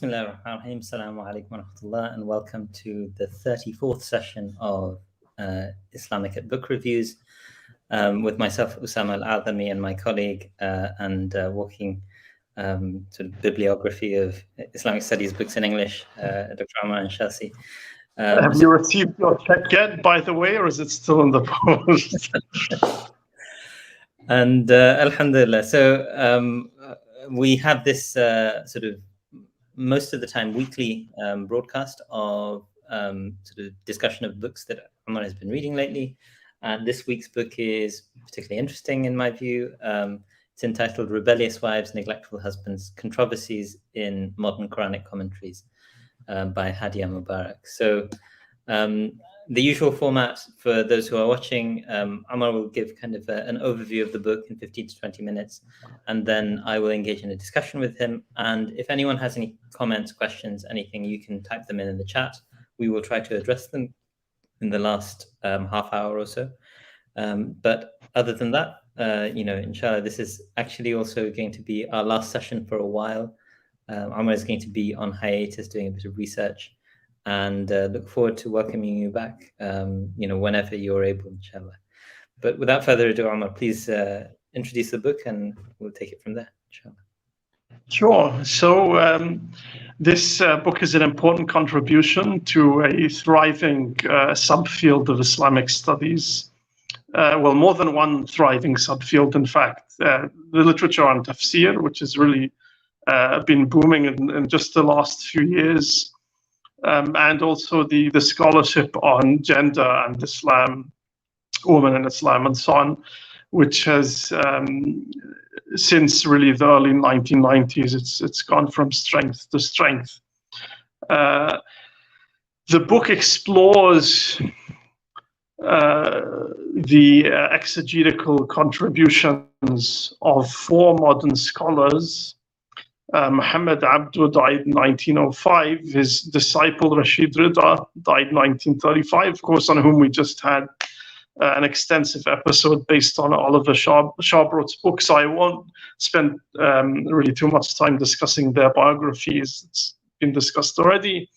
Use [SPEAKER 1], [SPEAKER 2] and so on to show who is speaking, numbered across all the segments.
[SPEAKER 1] Bismillahirrahmanirrahim. Assalamu alaikum wa rahmatullah, and welcome to the 34th session of Islamicate book reviews with myself, Usama al-Azami, and my colleague and walking sort of bibliography of Islamic studies books in English, Dr. Omar Anchassi.
[SPEAKER 2] Have you received your check yet, by the way, or is it still in the post?
[SPEAKER 1] And alhamdulillah, so we have this sort of most of the time weekly broadcast of sort of discussion of books that Omar has been reading lately. And this week's book is particularly interesting in my view. It's entitled Rebellious Wives, Neglectful Husbands, Controversies in Modern Qur'anic Commentaries by Hadia Mubarak. So the usual format for those who are watching, Omar will give kind of an overview of the book in 15 to 20 minutes, and then I will engage in a discussion with him. And if anyone has any comments, questions, anything, you can type them in the chat. We will try to address them in the last half hour or so. But other than that, inshallah, this is actually also going to be our last session for a while. Omar is going to be on hiatus doing a bit of research, and look forward to welcoming you back, whenever you're able, inshallah. But without further ado, Omar, please introduce the book and we'll take it from there, inshallah.
[SPEAKER 2] Sure. So this book is an important contribution to a thriving subfield of Islamic studies. Well, more than one thriving subfield, in fact. The literature on tafsir, which has really been booming in just the last few years. And also the scholarship on gender and Islam, women in Islam, and so on, which has since really the early 1990s, it's gone from strength to strength. The book explores the exegetical contributions of four modern scholars. Muhammad Abdu died in 1905. His disciple Rashid Rida died in 1935, of course, on whom we just had an extensive episode based on Oliver Sharbrot's book. So I won't spend really too much time discussing their biographies. It's been discussed already.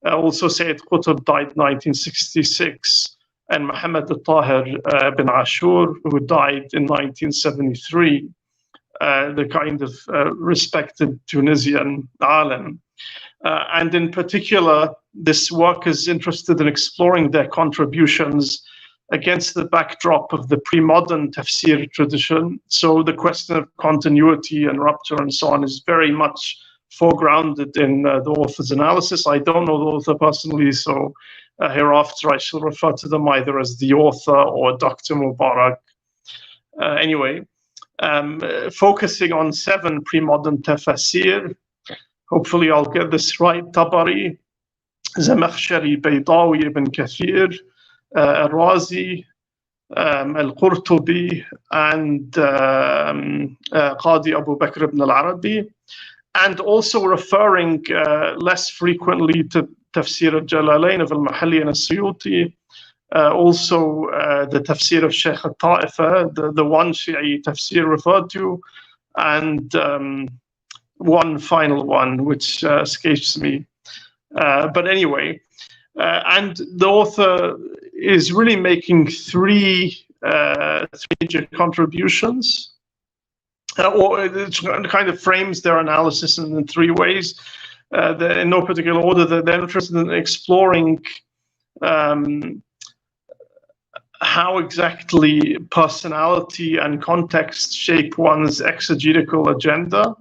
[SPEAKER 2] Also, Sayyid Qutb died in 1966, and Muhammad al-Tahir bin Ashur, who died in 1973. The kind of respected Tunisian alim. And in particular, this work is interested in exploring their contributions against the backdrop of the pre-modern tafsir tradition. So the question of continuity and rupture and so on is very much foregrounded in the author's analysis. I don't know the author personally, so hereafter I shall refer to them either as the author or Dr. Mubarak. Anyway, focusing on 7 pre-modern tafsir. Hopefully I'll get this right. Tabari, Zamakhshari, Baydawi, Ibn Kathir, Al-Razi, Al-Qurtubi, and Qadi Abu Bakr ibn al-Arabi, and also referring less frequently to Tafsir al-Jalalain of al-Mahalli and al-Suyuti, also the tafsir of Sheikh al-Ta'ifa, the one Shi'i tafsir referred to, and one final one, which escapes me. But anyway, and the author is really making three major contributions, or it kind of frames their analysis in 3 ways. In no particular order, they're interested in exploring how exactly personality and context shape one's exegetical agenda,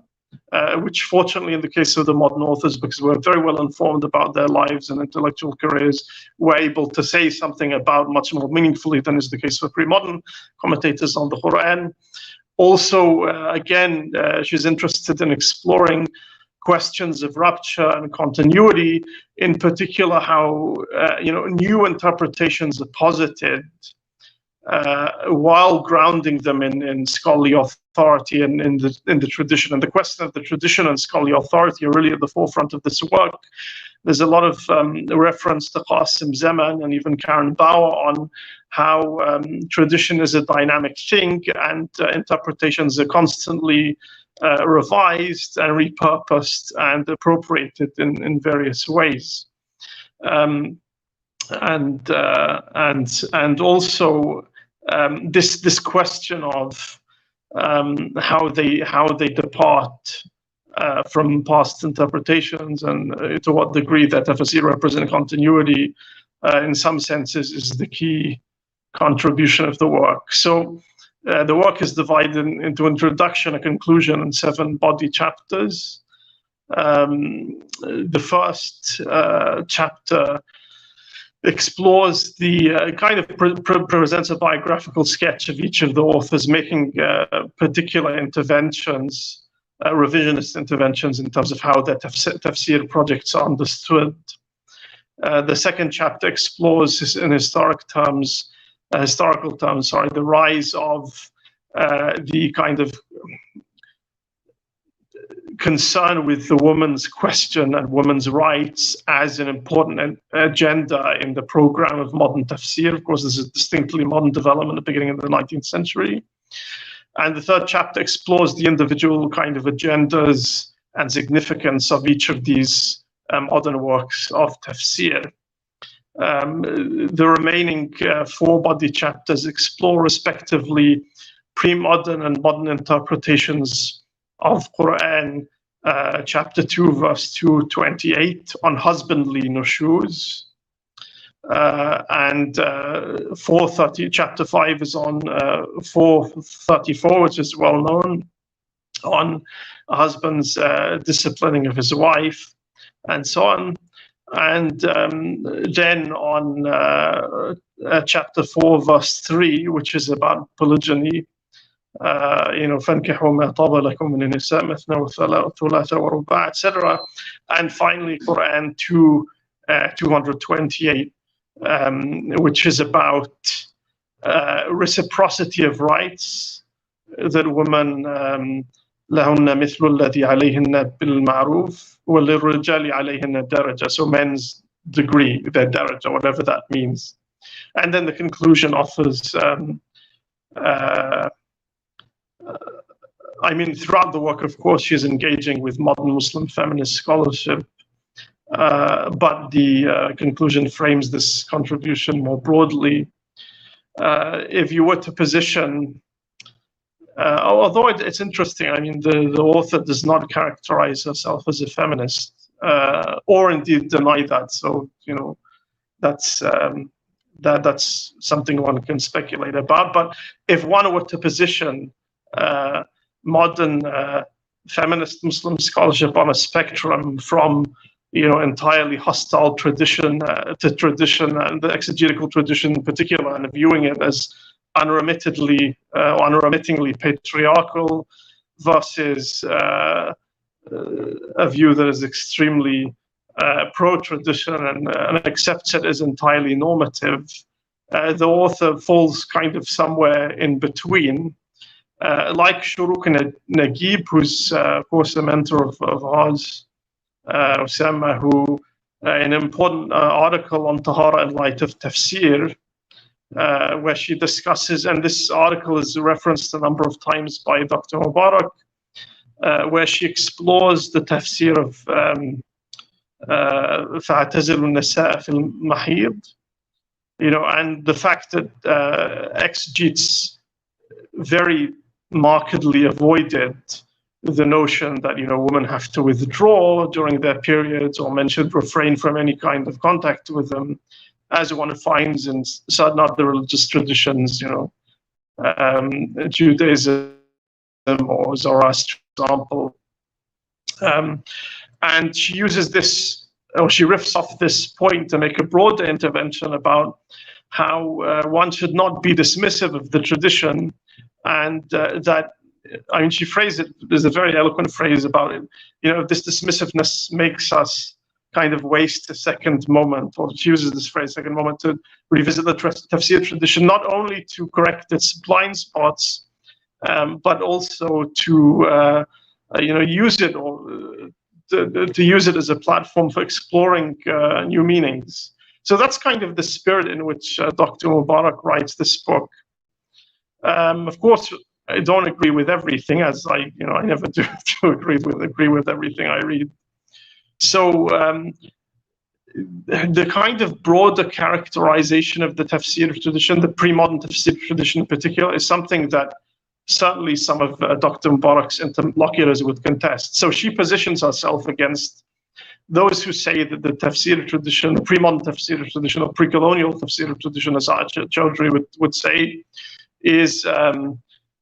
[SPEAKER 2] which fortunately in the case of the modern authors, because we're very well informed about their lives and intellectual careers, we're able to say something about much more meaningfully than is the case for pre-modern commentators on the Qur'an. Also, again, she's interested in exploring questions of rupture and continuity, in particular how new interpretations are posited while grounding them in scholarly authority and in the tradition. And the question of the tradition and scholarly authority are really at the forefront of this work. there's a lot of reference to Qasim Zaman and even Karen Bauer on how tradition is a dynamic thing, and interpretations are constantly revised and repurposed and appropriated in various ways. And also this question of how they depart from past interpretations, and to what degree that tafsir represent continuity, in some senses, is the key contribution of the work. So the work is divided into introduction, a conclusion, and 7 body chapters. The first chapter explores the kind of presents a biographical sketch of each of the authors, making particular interventions, revisionist interventions, in terms of how their tafsir projects are understood. The second chapter explores, in historical terms, the rise of the kind of concern with the woman's question and women's rights as an important agenda in the program of modern tafsir. Of course, this is a distinctly modern development at the beginning of the 19th century. And the third chapter explores the individual kind of agendas and significance of each of these modern works of tafsir. The remaining 4 body chapters explore respectively pre-modern and modern interpretations of Quran, chapter 2, verse 228, on husbandly nushuz. And 430, chapter 5 is on 434, which is well known, on a husband's disciplining of his wife, and so on. And then on chapter 4, verse 3, which is about polygyny, فانكحوا ما طاب لكم من النساء مثنى وثلاث ورباع, etc. And finally, Quran 228, which is about reciprocity of rights, that women لهن مثل الذي عليهن بالمعروف وللرجال عليهن الدرجة, so men's degree, their daraja, whatever that means. And then the conclusion offers throughout the work, of course, she's engaging with modern Muslim feminist scholarship, but the conclusion frames this contribution more broadly. If you were to position, although it's interesting, the author does not characterize herself as a feminist, or indeed deny that. So, that's something one can speculate about. But if one were to position modern feminist Muslim scholarship on a spectrum from entirely hostile tradition to tradition, and the exegetical tradition in particular, and viewing it as unremittingly patriarchal versus a view that is extremely pro-tradition and accepts it as entirely normative, the author falls kind of somewhere in between. Like Shuruk Naguib, who's of course a mentor of ours, Osama, who an important article on Tahara in light of tafsir, where she discusses, and this article is referenced a number of times by Dr. Mubarak, where she explores the tafsir of فَاعْتَزِلُوا النِّسَاءَ فِي الْمَحِيضِ, and the fact that exegetes very markedly avoided the notion that women have to withdraw during their periods, or men should refrain from any kind of contact with them, as one finds in certain other religious traditions, Judaism or Zoroaster, for example. And she uses this, or she riffs off this point to make a broader intervention about how one should not be dismissive of the tradition, and that, she phrased it, there's a very eloquent phrase about it, this dismissiveness makes us kind of waste a second moment, or she uses this phrase, second moment, to revisit the tafsir tradition, not only to correct its blind spots, but also to use it, or to use it as a platform for exploring new meanings. So that's kind of the spirit in which Dr. Mubarak writes this book. Of course, I don't agree with everything, as I never do agree with everything I read. So the kind of broader characterization of the tafsir tradition, the pre-modern tafsir tradition in particular, is something that certainly some of Dr. Mubarak's interlocutors would contest. So she positions herself against those who say that the tafsir tradition, the pre-modern tafsir tradition, or pre-colonial tafsir tradition, as Acha Chaudhry would say, is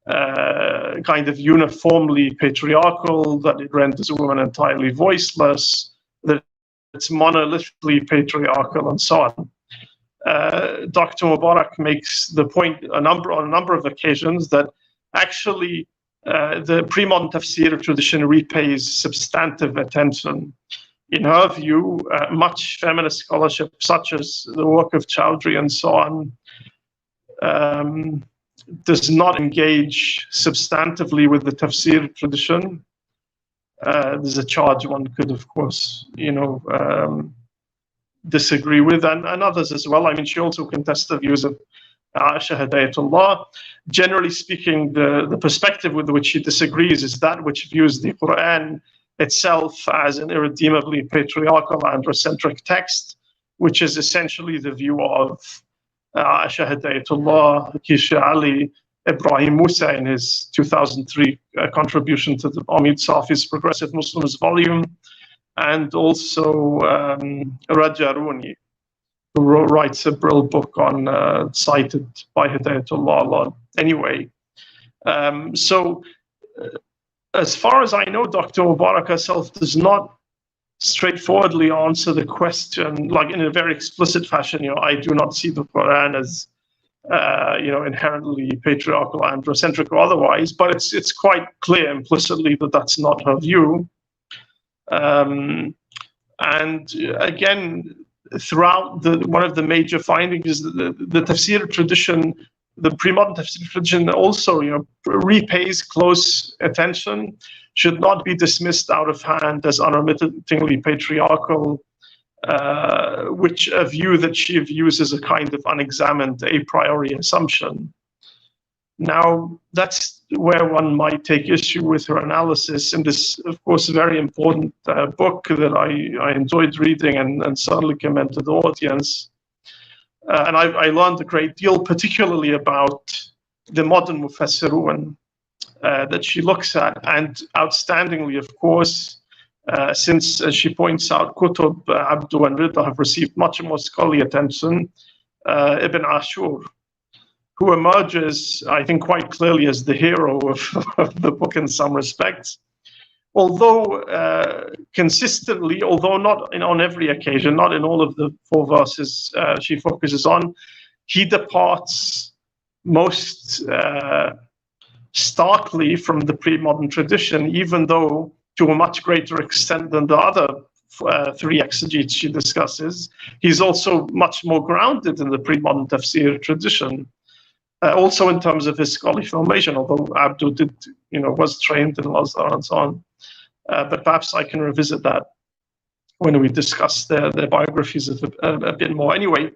[SPEAKER 2] kind of uniformly patriarchal, that it renders women entirely voiceless, that it's monolithically patriarchal, and so on. Dr. Mubarak makes the point on a number of occasions that actually the pre-modern tafsir tradition repays substantive attention. In her view, much feminist scholarship, such as the work of Chaudhry and so on, does not engage substantively with the tafsir tradition. There's a charge one could, of course, disagree with, and others as well. I mean, she also contests the views of Aisha Hidayatullah. Generally speaking, the perspective with which she disagrees is that which views the Quran itself as an irredeemably patriarchal androcentric text, which is essentially the view of Aisha Hidayatullah, Kisha Ali, Ibrahim Musa in his 2003 contribution to the Omid Safi's Progressive Muslims volume, and also Raja Rooney, who writes a brilliant book on cited by Hidayatullah. Anyway, so as far as I know, Dr. Mubarak herself does not straightforwardly answer the question, like in a very explicit fashion. I do not see the Quran as inherently patriarchal, androcentric, or otherwise, but it's quite clear implicitly that that's not her view. And again, throughout one of the major findings is that the tafsir tradition, the pre-modern tafsir tradition, also repays close attention, should not be dismissed out of hand as unremittingly patriarchal, which a view that she views as a kind of unexamined a priori assumption. Now, that's where one might take issue with her analysis in this, of course, very important book that I enjoyed reading and certainly commend to the audience. And I learned a great deal, particularly about the modern Mufassirun that she looks at. And outstandingly, of course, since, as she points out, Kutub, Abdu, and Rida have received much more scholarly attention, Ibn Ashur, who emerges, I think, quite clearly as the hero of the book in some respects. Although consistently, although not on every occasion, not in all of the 4 verses she focuses on, he departs most starkly from the pre-modern tradition, even though to a much greater extent than the other 3 exegetes she discusses, he's also much more grounded in the pre-modern tafsir tradition. Also in terms of his scholarly formation, although Abdu was trained in Al-Azhar and so on. But perhaps I can revisit that when we discuss their biographies a bit more. Anyway,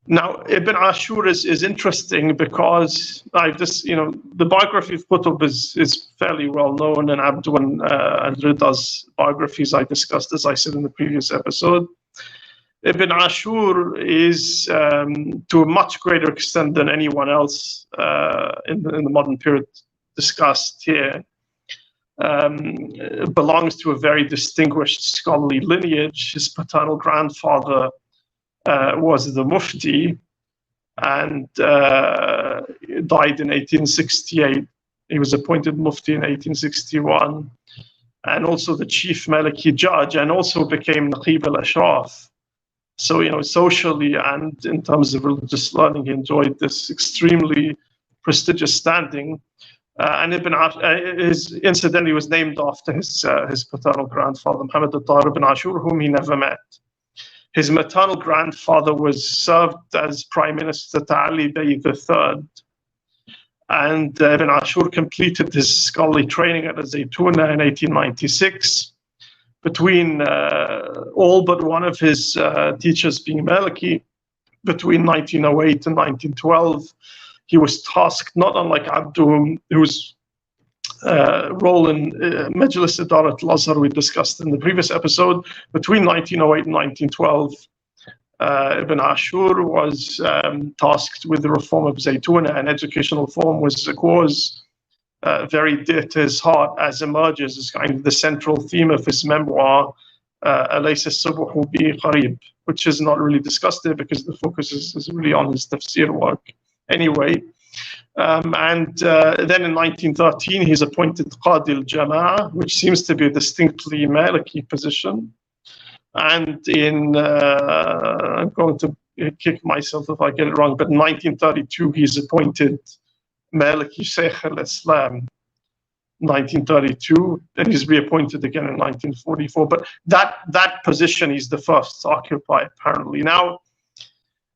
[SPEAKER 2] now Ibn Ashur is interesting because the biography of Qutb is fairly well known, and Abdu and Rida's biographies I discussed, as I said in the previous episode. Ibn Ashur is, to a much greater extent than anyone else in the modern period discussed here, belongs to a very distinguished scholarly lineage. His paternal grandfather was the Mufti and died in 1868. He was appointed Mufti in 1861, and also the chief Maliki judge, and also became Naqib al-Ashraf. So, socially and in terms of religious learning, he enjoyed this extremely prestigious standing. And Ibn incidentally was named after his paternal grandfather, Muhammad al-Tahir ibn Ashur, whom he never met. His maternal grandfather was served as Prime Minister to Ali Bey III. And Ibn Ashur completed his scholarly training at Zaytuna in 1896. Between all but one of his teachers being Maliki, between 1908 and 1912, he was tasked, not unlike Abdu, whose role in Majlis Idarat al-Azhar we discussed in the previous episode. Between 1908 and 1912, Ibn Ashur was tasked with the reform of Zaytuna, and educational reform was a cause very dear to his heart, as emerges as kind of the central theme of his memoir, Alaysa as-subhu bi qarib, which is not really discussed there because the focus is really on his tafsir work. Anyway, and then in 1913, he's appointed Qadi al-Jama'ah, which seems to be a distinctly Maliki position. And in, I'm going to kick myself if I get it wrong, but in 1932, he's appointed Maliki Shaykh al-Islam, 1932, and he's reappointed again in 1944. But that position he's the first to occupy, apparently. Now,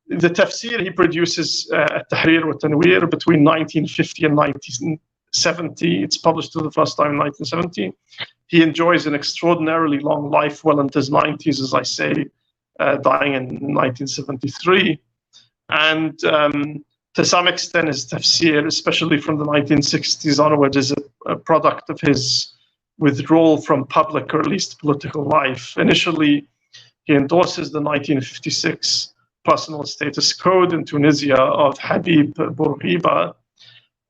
[SPEAKER 2] the tafsir he produces at Tahrir wa Tanwir between 1950 and 1970. It's published for the first time in 1970. He enjoys an extraordinarily long life, well into his 90s, as I say, dying in 1973. And to some extent, his tafsir, especially from the 1960s onwards, is a product of his withdrawal from public, or at least political life. Initially, he endorses the 1956 Personal Status Code in Tunisia of Habib Bourguiba,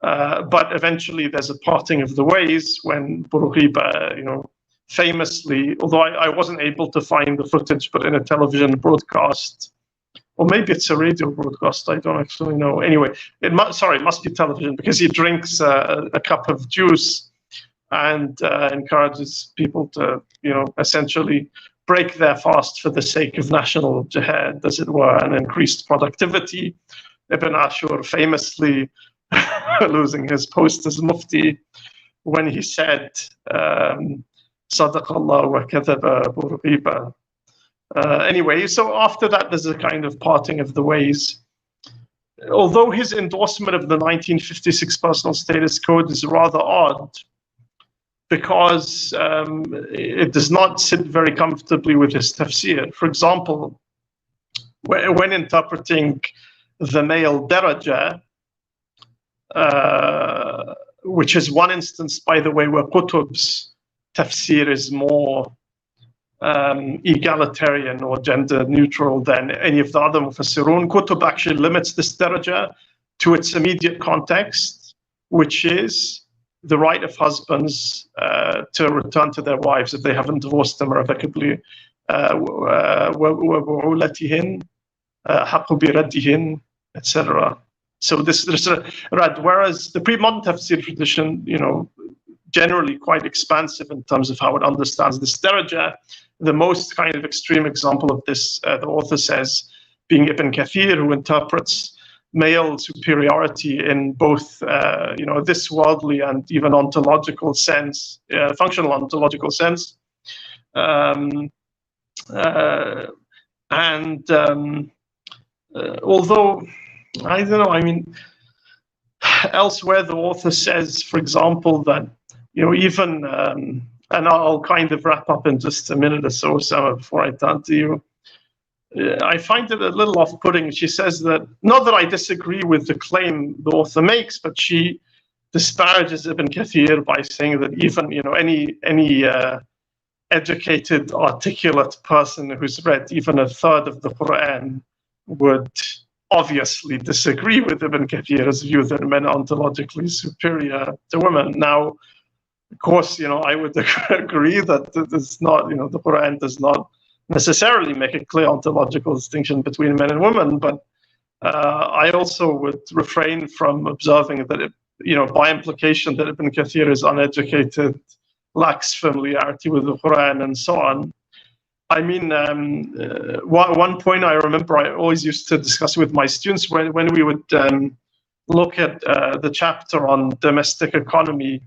[SPEAKER 2] but eventually there's a parting of the ways when Bourguiba, famously, although I wasn't able to find the footage, but in a television broadcast, or maybe it's a radio broadcast, I don't actually know. Anyway, it must be television, because he drinks a cup of juice and encourages people to, essentially break their fast for the sake of national jihad, as it were, and increased productivity. Ibn Ashur famously losing his post as Mufti when he said, Sadaq Allah wa kadhaba Bourguiba. Anyway, so after that, there's a kind of parting of the ways. Although his endorsement of the 1956 Personal Status Code is rather odd, because it does not sit very comfortably with his tafsir. For example, when interpreting the male daraja, which is one instance, by the way, where Qutb's tafsir is more egalitarian or gender neutral than any of the other mufassirun, Qutb actually limits this daraja to its immediate context, which is the right of husbands to return to their wives if they haven't divorced them irrevocably, etc. So there's a rad. Whereas the pre-modern tafsir tradition, generally quite expansive in terms of how it understands this daraja. The most kind of extreme example of this, the author says, being Ibn Kathir, who interprets male superiority in both, this worldly and even ontological sense, functional ontological sense. Although, I don't know, elsewhere the author says, for example, that, even, and I'll kind of wrap up in just a minute or so, Osama, before I turn to you. I find it a little off-putting. She says that, not that I disagree with the claim the author makes, but she disparages Ibn Kathir by saying that even, any educated, articulate person who's read even a third of the Quran would obviously disagree with Ibn Kathir's view that men are ontologically superior to women. Now, of course, I would agree that it's not, the Quran does not necessarily make a clear ontological distinction between men and women, but I also would refrain from observing that, by implication that Ibn Kathir is uneducated, lacks familiarity with the Quran, and so on. One point I remember I always used to discuss with my students when we would look at the chapter on domestic economy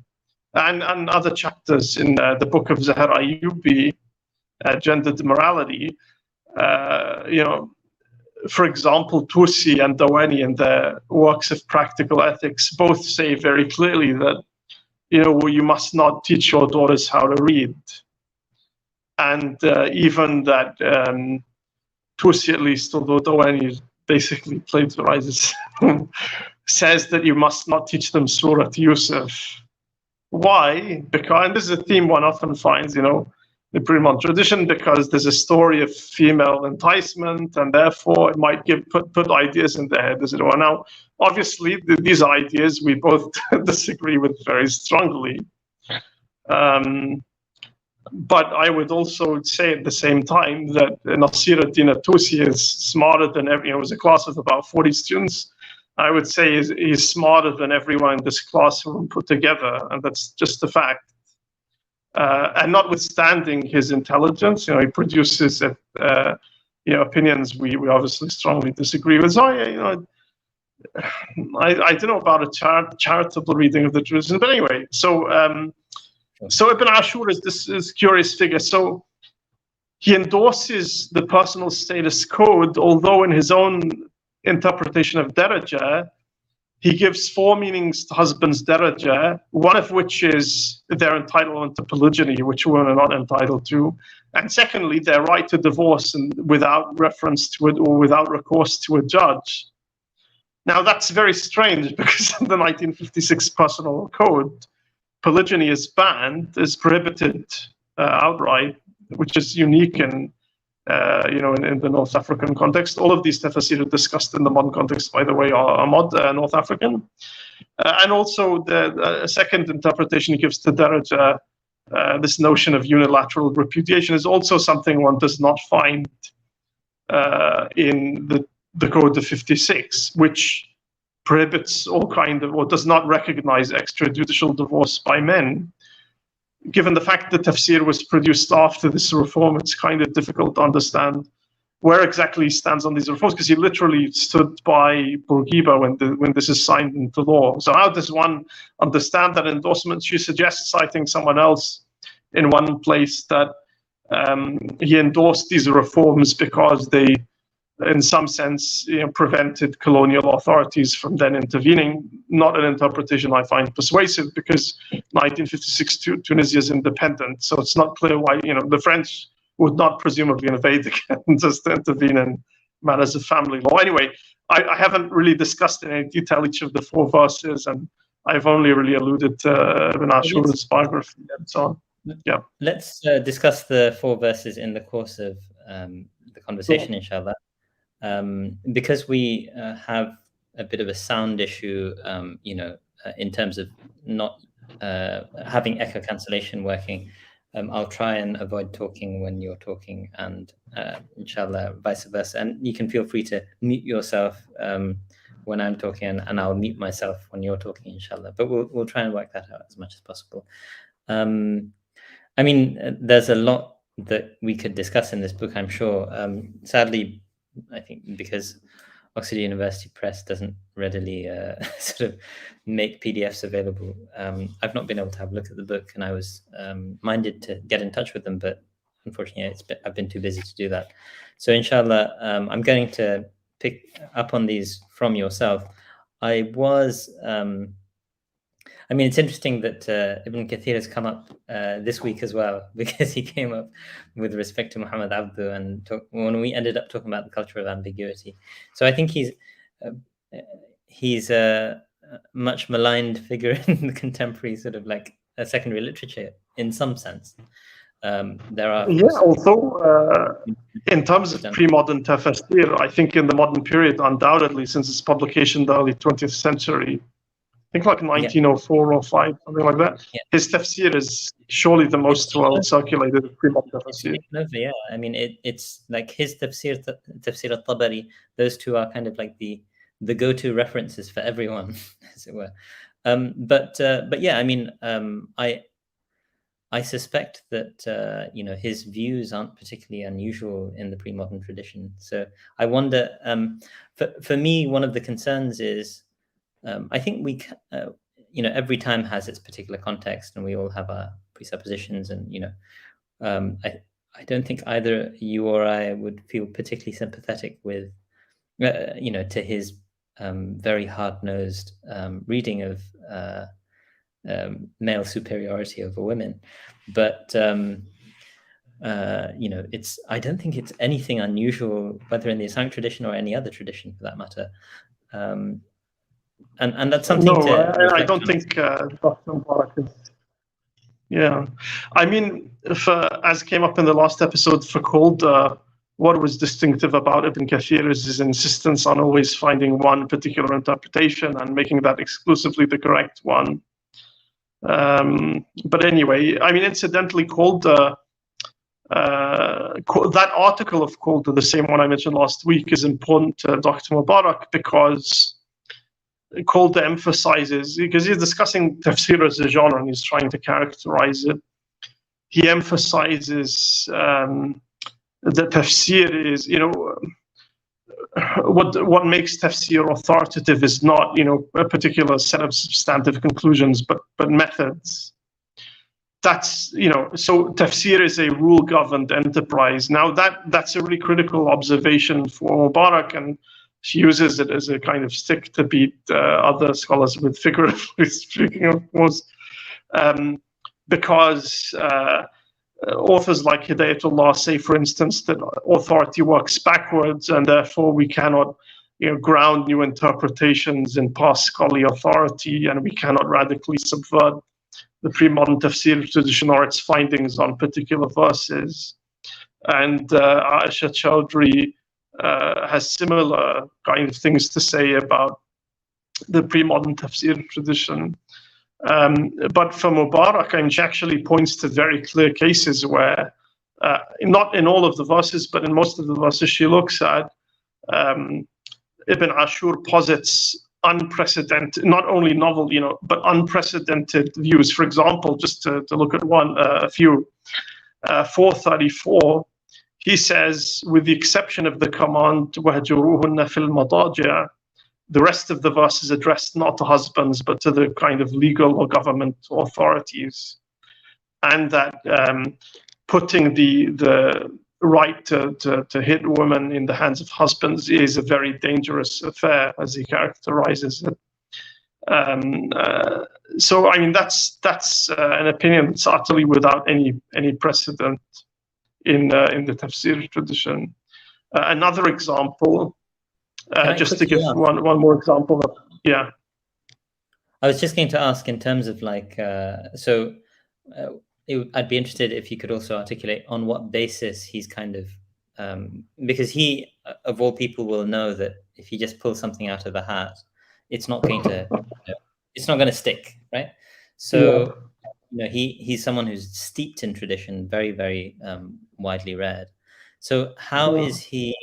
[SPEAKER 2] and other chapters in the book of Zahar Ayyubi, gendered morality. for example, Tusi and Dawani in their works of practical ethics both say very clearly that, you must not teach your daughters how to read. And even that Tusi, at least, although Dawani basically plagiarizes, says that you must not teach them Surah Yusuf. Why? Because, and this is a theme one often finds, the pre-modern tradition, because there's a story of female enticement, and therefore it might put ideas in their head, as it were. Now, obviously, these ideas we both disagree with very strongly. But I would also say at the same time that Nasir ad-Din Tusi is smarter than it was a class of about 40 students. I would say he's smarter than everyone in this classroom put together, and that's just a fact. And notwithstanding his intelligence, he produces opinions we obviously strongly disagree with. So I don't know about a charitable reading of the Jerusalem, but anyway. So Ibn Ashur is this curious figure. So he endorses the personal status code, although in his own interpretation of daraja, he gives 4 meanings to husband's daraja, one of which is their entitlement to polygyny, which women are not entitled to. And secondly, their right to divorce and without reference to it or without recourse to a judge. Now, that's very strange because in the 1956 Personal Code, polygyny is banned, is prohibited outright, which is unique in the North African context. All of these tafsir discussed in the modern context, by the way, are North African. And also the second interpretation he gives to daraja, this notion of unilateral repudiation, is also something one does not find in the Code of 56, which prohibits all kind of, or does not recognize extrajudicial divorce by men. Given the fact that tafsir was produced after this reform, it's kind of difficult to understand where exactly he stands on these reforms, because he literally stood by Bourguiba when this is signed into law. So how does one understand that endorsement? She suggests, citing someone else in one place, that he endorsed these reforms because they, in some sense, prevented colonial authorities from then intervening. Not an interpretation I find persuasive, because 1956 Tunisia is independent, so it's not clear why the French would not presumably invade again just to intervene in matters of family law. Anyway, I haven't really discussed in any detail each of the 4 verses, and I've only really alluded to Ibn Ashur's biography and so on. Yeah.
[SPEAKER 1] Let's discuss the 4 verses in the course of the conversation, inshallah. Because we have a bit of a sound issue, in terms of not having echo cancellation working, I'll try and avoid talking when you're talking, and inshallah vice versa. And you can feel free to mute yourself when I'm talking, and I'll mute myself when you're talking, inshallah. But we'll try and work that out as much as possible. I mean, there's a lot that we could discuss in this book, I'm sure. Sadly, I think because Oxford University Press doesn't readily sort of make PDFs available, I've not been able to have a look at the book, and I was minded to get in touch with them, but unfortunately I've been too busy to do that. So inshallah, I'm going to pick up on these from yourself. I mean, it's interesting that Ibn Kathir has come up this week as well, because he came up with respect to Muhammad Abdu, and when we ended up talking about the culture of ambiguity. So I think he's a much maligned figure in the contemporary sort of like secondary literature in some sense. There are
[SPEAKER 2] although in terms of pre-modern tafsir, I think in the modern period, undoubtedly, since its publication in the early 20th century, I think like 1904 or 5, something like that. Yeah. His tafsir is surely the most well circulated pre-modern tafsir.
[SPEAKER 1] Yeah, I mean, it's like his tafsir al-Tabari. Those two are kind of like the go-to references for everyone, as it were. But yeah, I mean, I suspect that his views aren't particularly unusual in the pre-modern tradition. So I wonder. For me, one of the concerns is, I think we, every time has its particular context, and we all have our presuppositions, and I don't think either you or I would feel particularly sympathetic with to his very hard-nosed reading of male superiority over women. But I don't think it's anything unusual, whether in the Islamic tradition or any other tradition for that matter. And that's something
[SPEAKER 2] I don't think Dr. Mubarak is. Yeah, I mean, as came up in the last episode for Calder, what was distinctive about Ibn Kathir is his insistence on always finding one particular interpretation and making that exclusively the correct one. But anyway, I mean, incidentally, Calder, that article of Calder, the same one I mentioned last week, is important to Dr. Mubarak because Calder emphasizes, because he's discussing tafsir as a genre and he's trying to characterize it, he emphasizes that tafsir is, what makes tafsir authoritative is not, a particular set of substantive conclusions, but methods. That's, so tafsir is a rule-governed enterprise. Now that's a really critical observation for Mubarak, and she uses it as a kind of stick to beat other scholars with, figuratively speaking, of course, because authors like Hidayatullah say, for instance, that authority works backwards, and therefore we cannot ground new interpretations in past scholarly authority, and we cannot radically subvert the pre-modern tafsir tradition or its findings on particular verses. And Aisha Chowdhury has similar kind of things to say about the pre-modern tafsir tradition. But for Mubarak, she actually points to very clear cases where, not in all of the verses, but in most of the verses she looks at, Ibn Ashur posits unprecedented, not only novel, but unprecedented views. For example, just to look at a few, 434, he says, with the exception of the command, وَهْجُرُوهُنَّ فِي الْمَضَاجِعِ, the rest of the verse is addressed not to husbands, but to the kind of legal or government authorities. And that putting the right to hit women in the hands of husbands is a very dangerous affair, as he characterizes it. So, that's an opinion that's utterly without any precedent in the tafsir tradition. Another example, just to give one more example. Yeah.
[SPEAKER 1] I was just going to ask in terms of I'd be interested if you could also articulate on what basis he's kind of, because he, of all people, will know that if he just pulls something out of the hat, it's not going to stick, right? So, he's someone who's steeped in tradition, very, very widely read. So how is he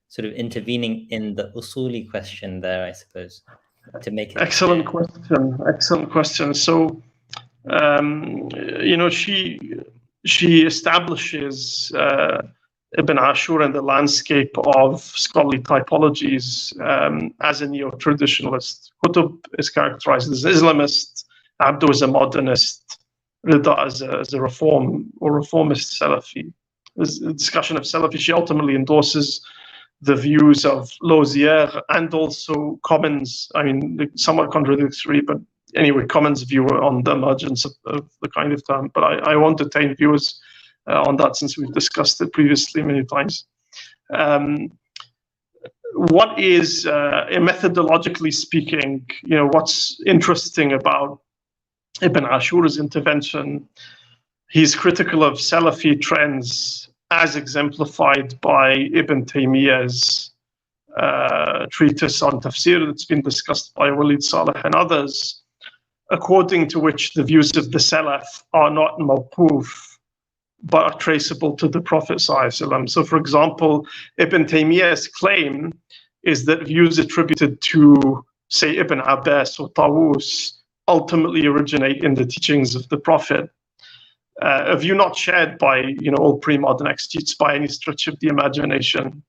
[SPEAKER 1] sort of intervening in the usuli question there, I suppose, to make it
[SPEAKER 2] excellent question. So, she establishes Ibn Ashur in the landscape of scholarly typologies as a neo-traditionalist. Qutb is characterized as Islamist, Abdu as a modernist, Rida as a reformist Salafi. There's a discussion of Salafi. She ultimately endorses the views of Lauzière and also Common's, somewhat contradictory, but anyway, Common's view on the emergence of the kind of term. But I won't detain viewers on that since we've discussed it previously many times. What is, methodologically speaking, what's interesting about Ibn Ashur's intervention? He's critical of Salafi trends as exemplified by Ibn Taymiyyah's treatise on tafsir that's been discussed by Walid Saleh and others, according to which the views of the Salaf are not mawquf, but are traceable to the Prophet ﷺ. So, for example, Ibn Taymiyyah's claim is that views attributed to, say, Ibn Abbas or Tawus ultimately originate in the teachings of the Prophet. A view not shared by all pre-modern exegetes by any stretch of the imagination,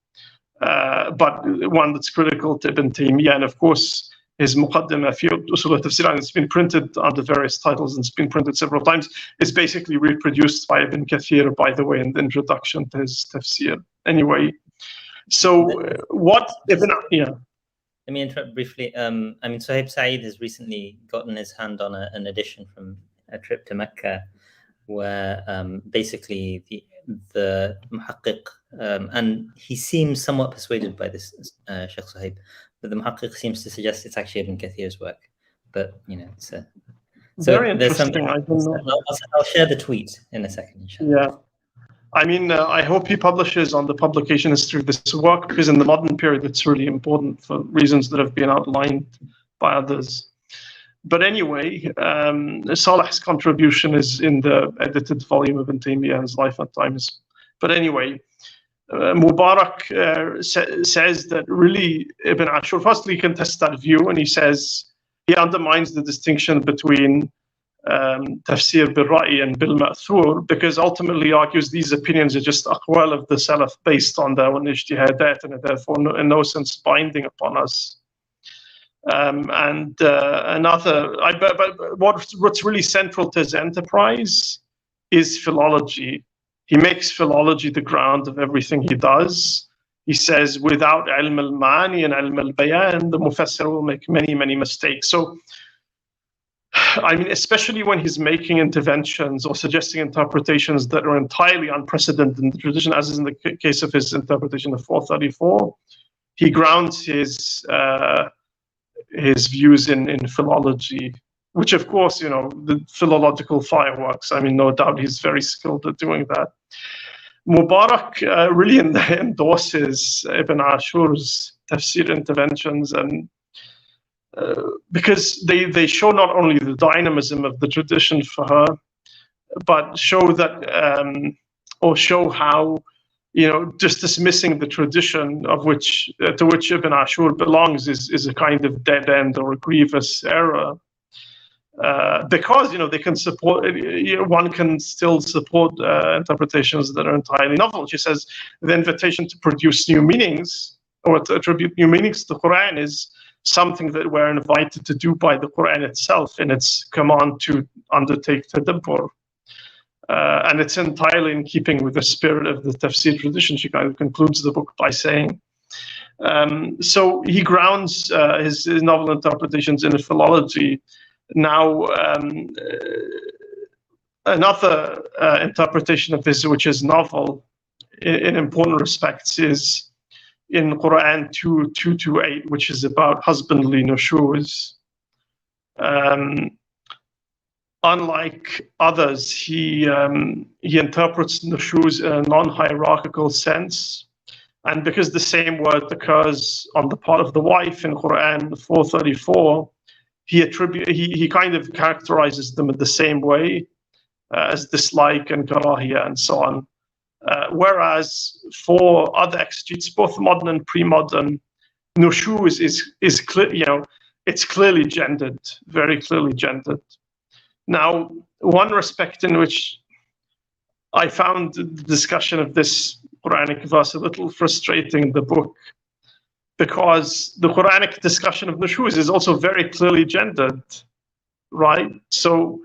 [SPEAKER 2] but one that's critical to Ibn Taymiyyah. And of course, his Muqaddimah fi Usul al-Tafsir, and it's been printed under various titles and it's been printed several times, is basically reproduced by Ibn Kathir, by the way, in the introduction to his tafsir. Anyway, So what Ibn... Yeah.
[SPEAKER 1] Let me interrupt briefly. I mean, Sohaib Saeed has recently gotten his hand on an edition from a trip to Mecca, where basically the muhaqqiq, and he seems somewhat persuaded by this, Sheikh Sohaib, but the muhaqqiq seems to suggest it's actually Ibn Kathir's work. But, you know, it's a... So
[SPEAKER 2] very interesting. I don't know.
[SPEAKER 1] I'll share the tweet in a second, inshallah.
[SPEAKER 2] Yeah. I mean, I hope he publishes on the publication history of this work, because in the modern period, it's really important for reasons that have been outlined by others. But anyway, Salah's contribution is in the edited volume of Ibn Taymiyyah's Life and Times. But anyway, Mubarak says that really Ibn Ashur firstly contests that view, and he says he undermines the distinction between tafsir bil-ra'i and bil-ma'thur, because ultimately argues these opinions are just aqwal of the Salaf based on their own ijtihadat and are therefore in no sense binding upon us. But what's really central to his enterprise is philology. He makes philology the ground of everything he does. He says, without ilm al-ma'ani and ilm al-bayan, the mufassir will make many, many mistakes. So, I mean, especially when he's making interventions or suggesting interpretations that are entirely unprecedented in the tradition, as is in the case of his interpretation of 434, he grounds his views in philology, which, of course, you know, the philological fireworks. I mean, no doubt he's very skilled at doing that. Mubarak really endorses Ibn Ashur's tafsir interventions, and because they show not only the dynamism of the tradition for her, but show that or show how, you know, just dismissing the tradition of which to which Ibn Ashur belongs is a kind of dead end or a grievous error. Because, you know, they can support, one can still support interpretations that are entirely novel. She says the invitation to produce new meanings or to attribute new meanings to the Quran is something that we're invited to do by the Quran itself in its command to undertake tadabbur. And it's entirely in keeping with the spirit of the tafsir tradition. She kind of concludes the book by saying. So he grounds his novel interpretations in philology. Now, another interpretation of this, which is novel in important respects, is in Quran 2:228, which is about husbandly nushuz. Unlike others, he interprets nushuz in a non-hierarchical sense, and because the same word occurs on the part of the wife in Quran 434, he kind of characterizes them in the same way as dislike and karahiyah and so on. Whereas for other exegetes, both modern and pre-modern, nushuz is clear, you know, it's clearly gendered, very clearly gendered. Now, one respect in which I found the discussion of this Quranic verse a little frustrating in the book, because the Quranic discussion of nushuz is also very clearly gendered, right? So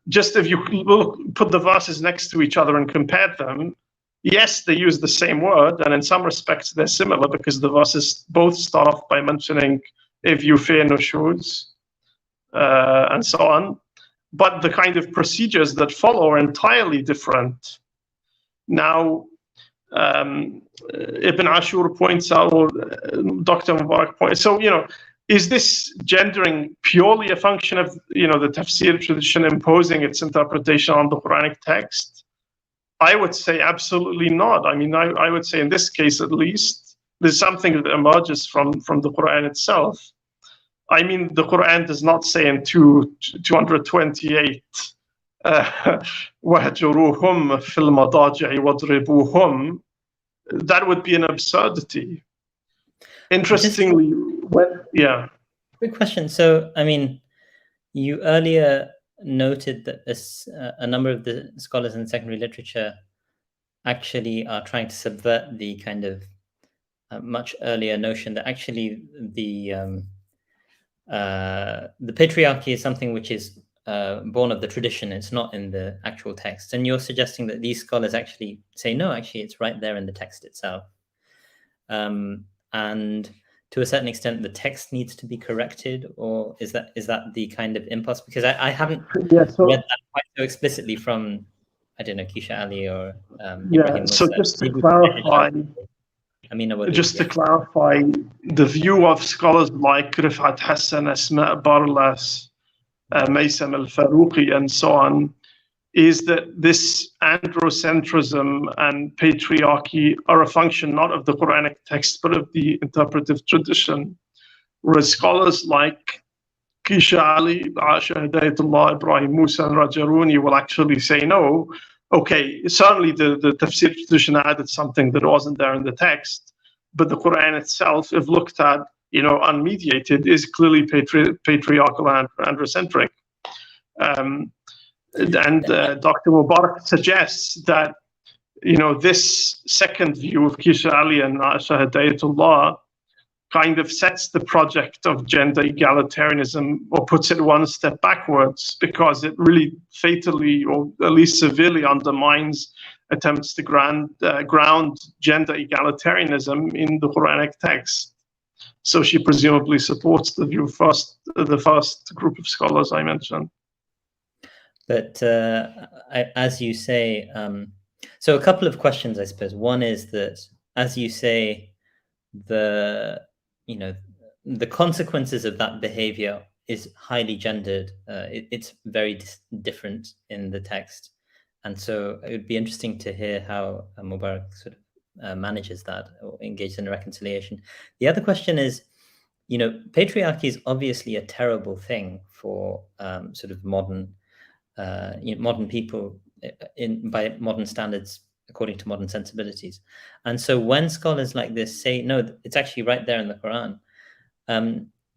[SPEAKER 2] just if you put the verses next to each other and compare them, yes, they use the same word, and in some respects they're similar because the verses both start off by mentioning if you fear nushuz and so on. But the kind of procedures that follow are entirely different. Now, Ibn Ashur points out, or Dr. Mubarak points, so, you know, is this gendering purely a function of, you know, the tafsir tradition imposing its interpretation on the Quranic text? I would say absolutely not. I mean, I would say in this case, at least, there's something that emerges from the Quran itself. I mean, the Quran does not say in 228, وَهْجُرُوهُمْ فِي الْمَضَاجِعِ وَاضْرِبُوهُم. That would be an absurdity. Interestingly, yeah.
[SPEAKER 1] Quick question. So, I mean, you earlier noted that a number of the scholars in secondary literature actually are trying to subvert the kind of much earlier notion that actually the patriarchy is something which is born of the tradition. It's not in the actual text. And you're suggesting that these scholars actually say, no, actually, it's right there in the text itself. and to a certain extent the text needs to be corrected, or is that the kind of impulse? Because I haven't read that quite so explicitly from, I don't know, Kisha Ali or Ibrahim
[SPEAKER 2] So
[SPEAKER 1] Musa.
[SPEAKER 2] just to clarify, the view of scholars like Rifat Hassan, Asma Barlas, Maysam al-Faruqi, and so on, is that this androcentrism and patriarchy are a function not of the Quranic text, but of the interpretive tradition. Whereas scholars like Kisha Ali, Asha Hidayatullah, Ibrahim Musa, and Rajaruni will actually say, no, okay, certainly the tafsir tradition added something that wasn't there in the text, but the Quran itself, if looked at, unmediated, is clearly patriarchal and androcentric. And Dr. Mubarak suggests that, this second view of Kisha Ali and Aisha Hidayatullah kind of sets the project of gender egalitarianism, or puts it one step backwards, because it really fatally, or at least severely, undermines attempts to ground gender egalitarianism in the Quranic text. So she presumably supports the view the first group of scholars I mentioned.
[SPEAKER 1] But as you say, so a couple of questions, I suppose. One is that, as you say, the consequences of that behavior is highly gendered. It's very different in the text, and so it would be interesting to hear how Mubarak sort of manages that, or engages in a reconciliation. The other question is, patriarchy is obviously a terrible thing for sort of modern people by modern standards, according to modern sensibilities. And so when scholars like this say, no, it's actually right there in the Quran,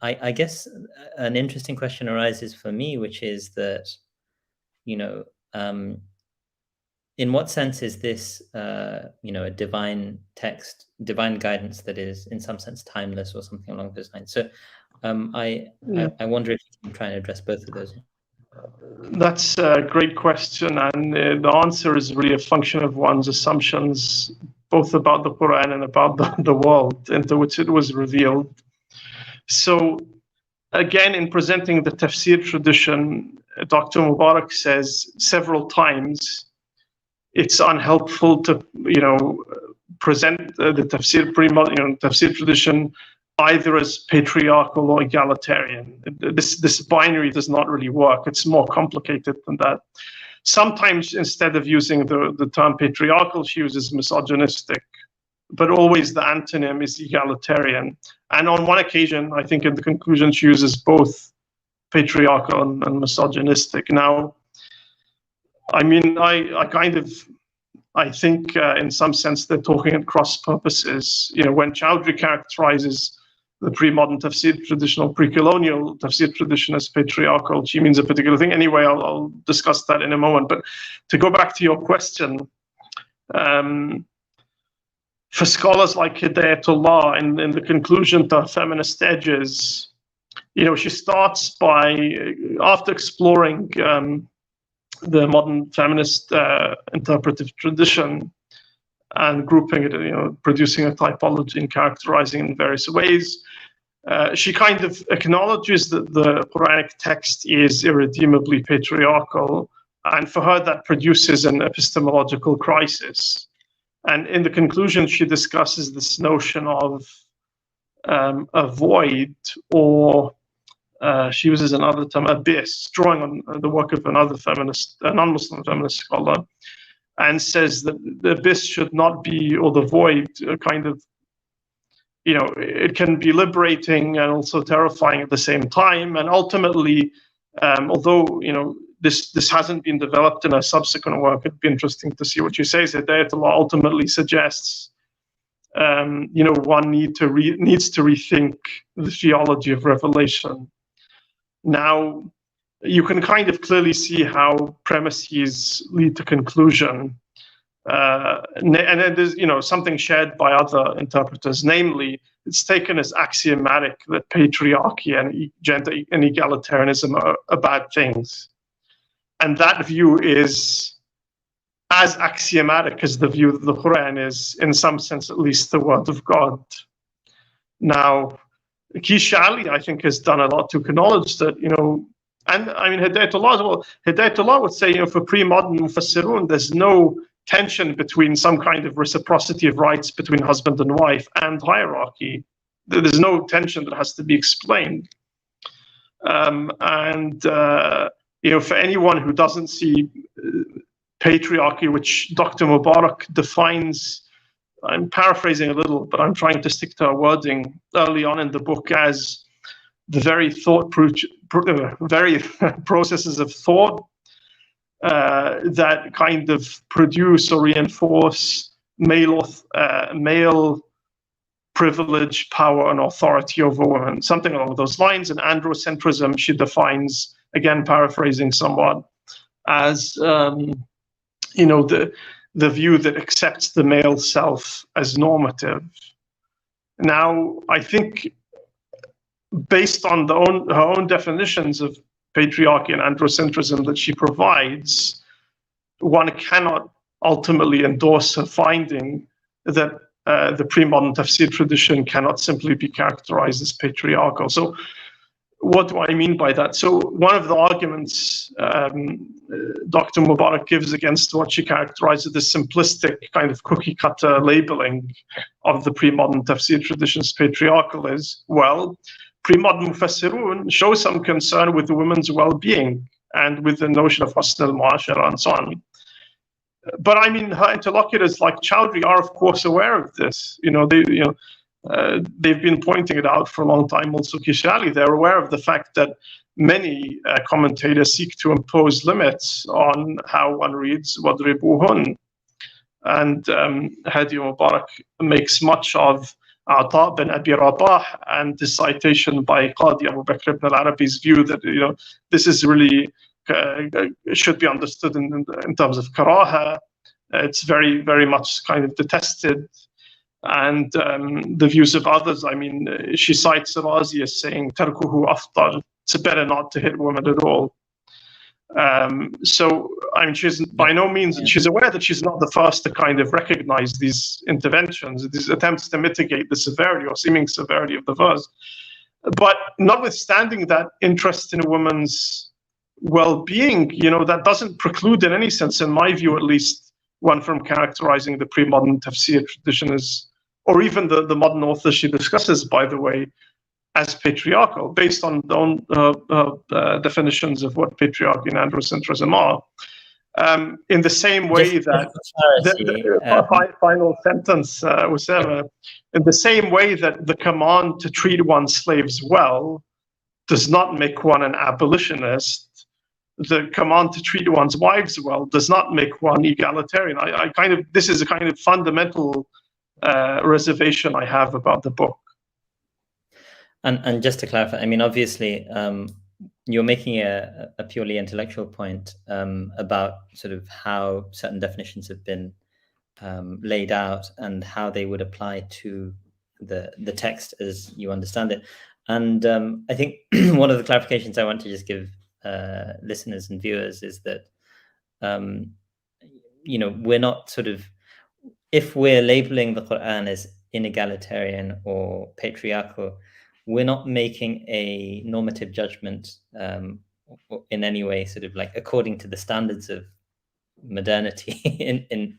[SPEAKER 1] I guess an interesting question arises for me, which is that, in what sense is this, a divine text, divine guidance that is in some sense timeless, or something along those lines? So I wonder if you can try and address both of those.
[SPEAKER 2] That's a great question, and the answer is really a function of one's assumptions, both about the Quran and about the world into which it was revealed. So, again, in presenting the tafsir tradition, Dr. Mubarak says several times it's unhelpful to, present the tafsir tradition either as patriarchal or egalitarian. This binary does not really work. It's more complicated than that. Sometimes, instead of using the term patriarchal, she uses misogynistic, but always the antonym is egalitarian. And on one occasion, I think in the conclusion, she uses both patriarchal and misogynistic. Now, I mean, I think in some sense they're talking at cross purposes. When Chowdhury characterizes the pre-modern tafsir traditional, pre-colonial tafsir tradition as patriarchal, she means a particular thing. Anyway, I'll discuss that in a moment. But to go back to your question, for scholars like Hidayatullah, in the conclusion to Feminist Edges, she starts by, after exploring the modern feminist interpretive tradition and grouping it, producing a typology and characterizing it in various ways, she kind of acknowledges that the Quranic text is irredeemably patriarchal, and for her that produces an epistemological crisis. And in the conclusion, she discusses this notion of a void, or she uses another term, abyss, drawing on the work of another feminist, a non-Muslim feminist scholar, and says that the abyss should not be, or the void, kind of, it can be liberating and also terrifying at the same time. And ultimately, although, this hasn't been developed in a subsequent work, it'd be interesting to see what she says. Hidayatullah ultimately suggests, one needs to rethink the theology of revelation. Now, you can kind of clearly see how premises lead to conclusion. And then there's, something shared by other interpreters, namely, it's taken as axiomatic that patriarchy and gender and egalitarianism are bad things. And that view is as axiomatic as the view that the Quran is, in some sense at least, the word of God. Now, Kisha Ali, I think, has done a lot to acknowledge that, and I mean, Hidayatullah would say, for pre-modern Mufassirun, there's no tension between some kind of reciprocity of rights between husband and wife and hierarchy. There's no tension that has to be explained. For anyone who doesn't see patriarchy, which Dr. Mubarak defines, I'm paraphrasing a little, but I'm trying to stick to her wording early on in the book, as the very processes of thought that kind of produce or reinforce male privilege, power, and authority over women, something along those lines. And androcentrism, she defines, again paraphrasing somewhat, as the view that accepts the male self as normative. Now, I think, based on her own definitions of patriarchy and androcentrism that she provides, one cannot ultimately endorse her finding that the pre-modern tafsir tradition cannot simply be characterized as patriarchal. So what do I mean by that? So one of the arguments Dr. Mubarak gives against what she characterizes as simplistic kind of cookie-cutter labeling of the pre-modern tafsir tradition's patriarchal is, well, pre-modern mufassirun show some concern with the women's well-being and with the notion of husn al-mu'ashara and so on. But I mean, her interlocutors like Chowdhury are, of course, aware of this. They've been pointing it out for a long time. Also, Kisha Ali, they're aware of the fact that many commentators seek to impose limits on how one reads وَضْرِبُوهُنْ. And Hadia Mubarak makes much of Ata bin Abi Rabah and the citation by Qadi Abu Bakr ibn al-Arabi's view that this is really should be understood in terms of karaha. It's very, very much kind of detested. And the views of others, I mean, she cites Razi as saying, Tarkuhu aftar, it's better not to hit women at all. So, I mean, she's by no means, she's aware that she's not the first to kind of recognize these interventions, these attempts to mitigate the severity or seeming severity of the verse. But notwithstanding that interest in a woman's well-being, that doesn't preclude in any sense, in my view at least, one from characterizing the pre-modern tafsir tradition as, or even the modern authors she discusses, by the way, as patriarchal, based on their own definitions of what patriarchy and androcentrism are. In the same way that the final sentence, Usama, in the same way that the command to treat one's slaves well does not make one an abolitionist, the command to treat one's wives well does not make one egalitarian. This is a kind of fundamental reservation I have about the book.
[SPEAKER 1] And just to clarify, I mean, obviously, you're making a purely intellectual point about sort of how certain definitions have been laid out and how they would apply to the text as you understand it. And I think one of the clarifications I want to just give listeners and viewers is that we're not sort of, if we're labeling the Quran as inegalitarian or patriarchal, we're not making a normative judgment in any way, sort of like according to the standards of modernity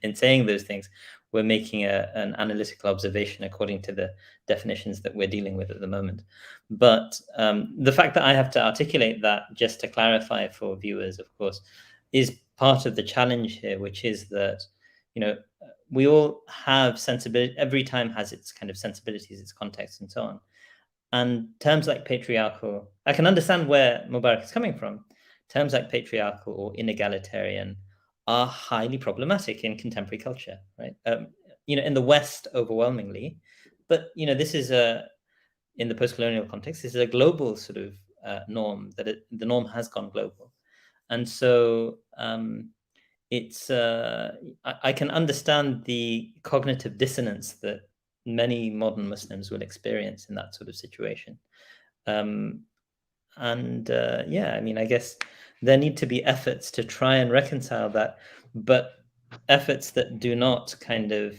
[SPEAKER 1] in saying those things. We're making an analytical observation according to the definitions that we're dealing with at the moment. But the fact that I have to articulate that, just to clarify for viewers, of course, is part of the challenge here, which is that, we all have sensibility, every time has its kind of sensibilities, its context, and so on. And terms like patriarchal, I can understand where Mubarak is coming from. Terms like patriarchal or inegalitarian are highly problematic in contemporary culture, right? In the West overwhelmingly, but this is in the post-colonial context, this is a global sort of norm, that the norm has gone global, and so it's I can understand the cognitive dissonance that many modern Muslims will experience in that sort of situation. I mean, I guess there need to be efforts to try and reconcile that. But efforts that do not kind of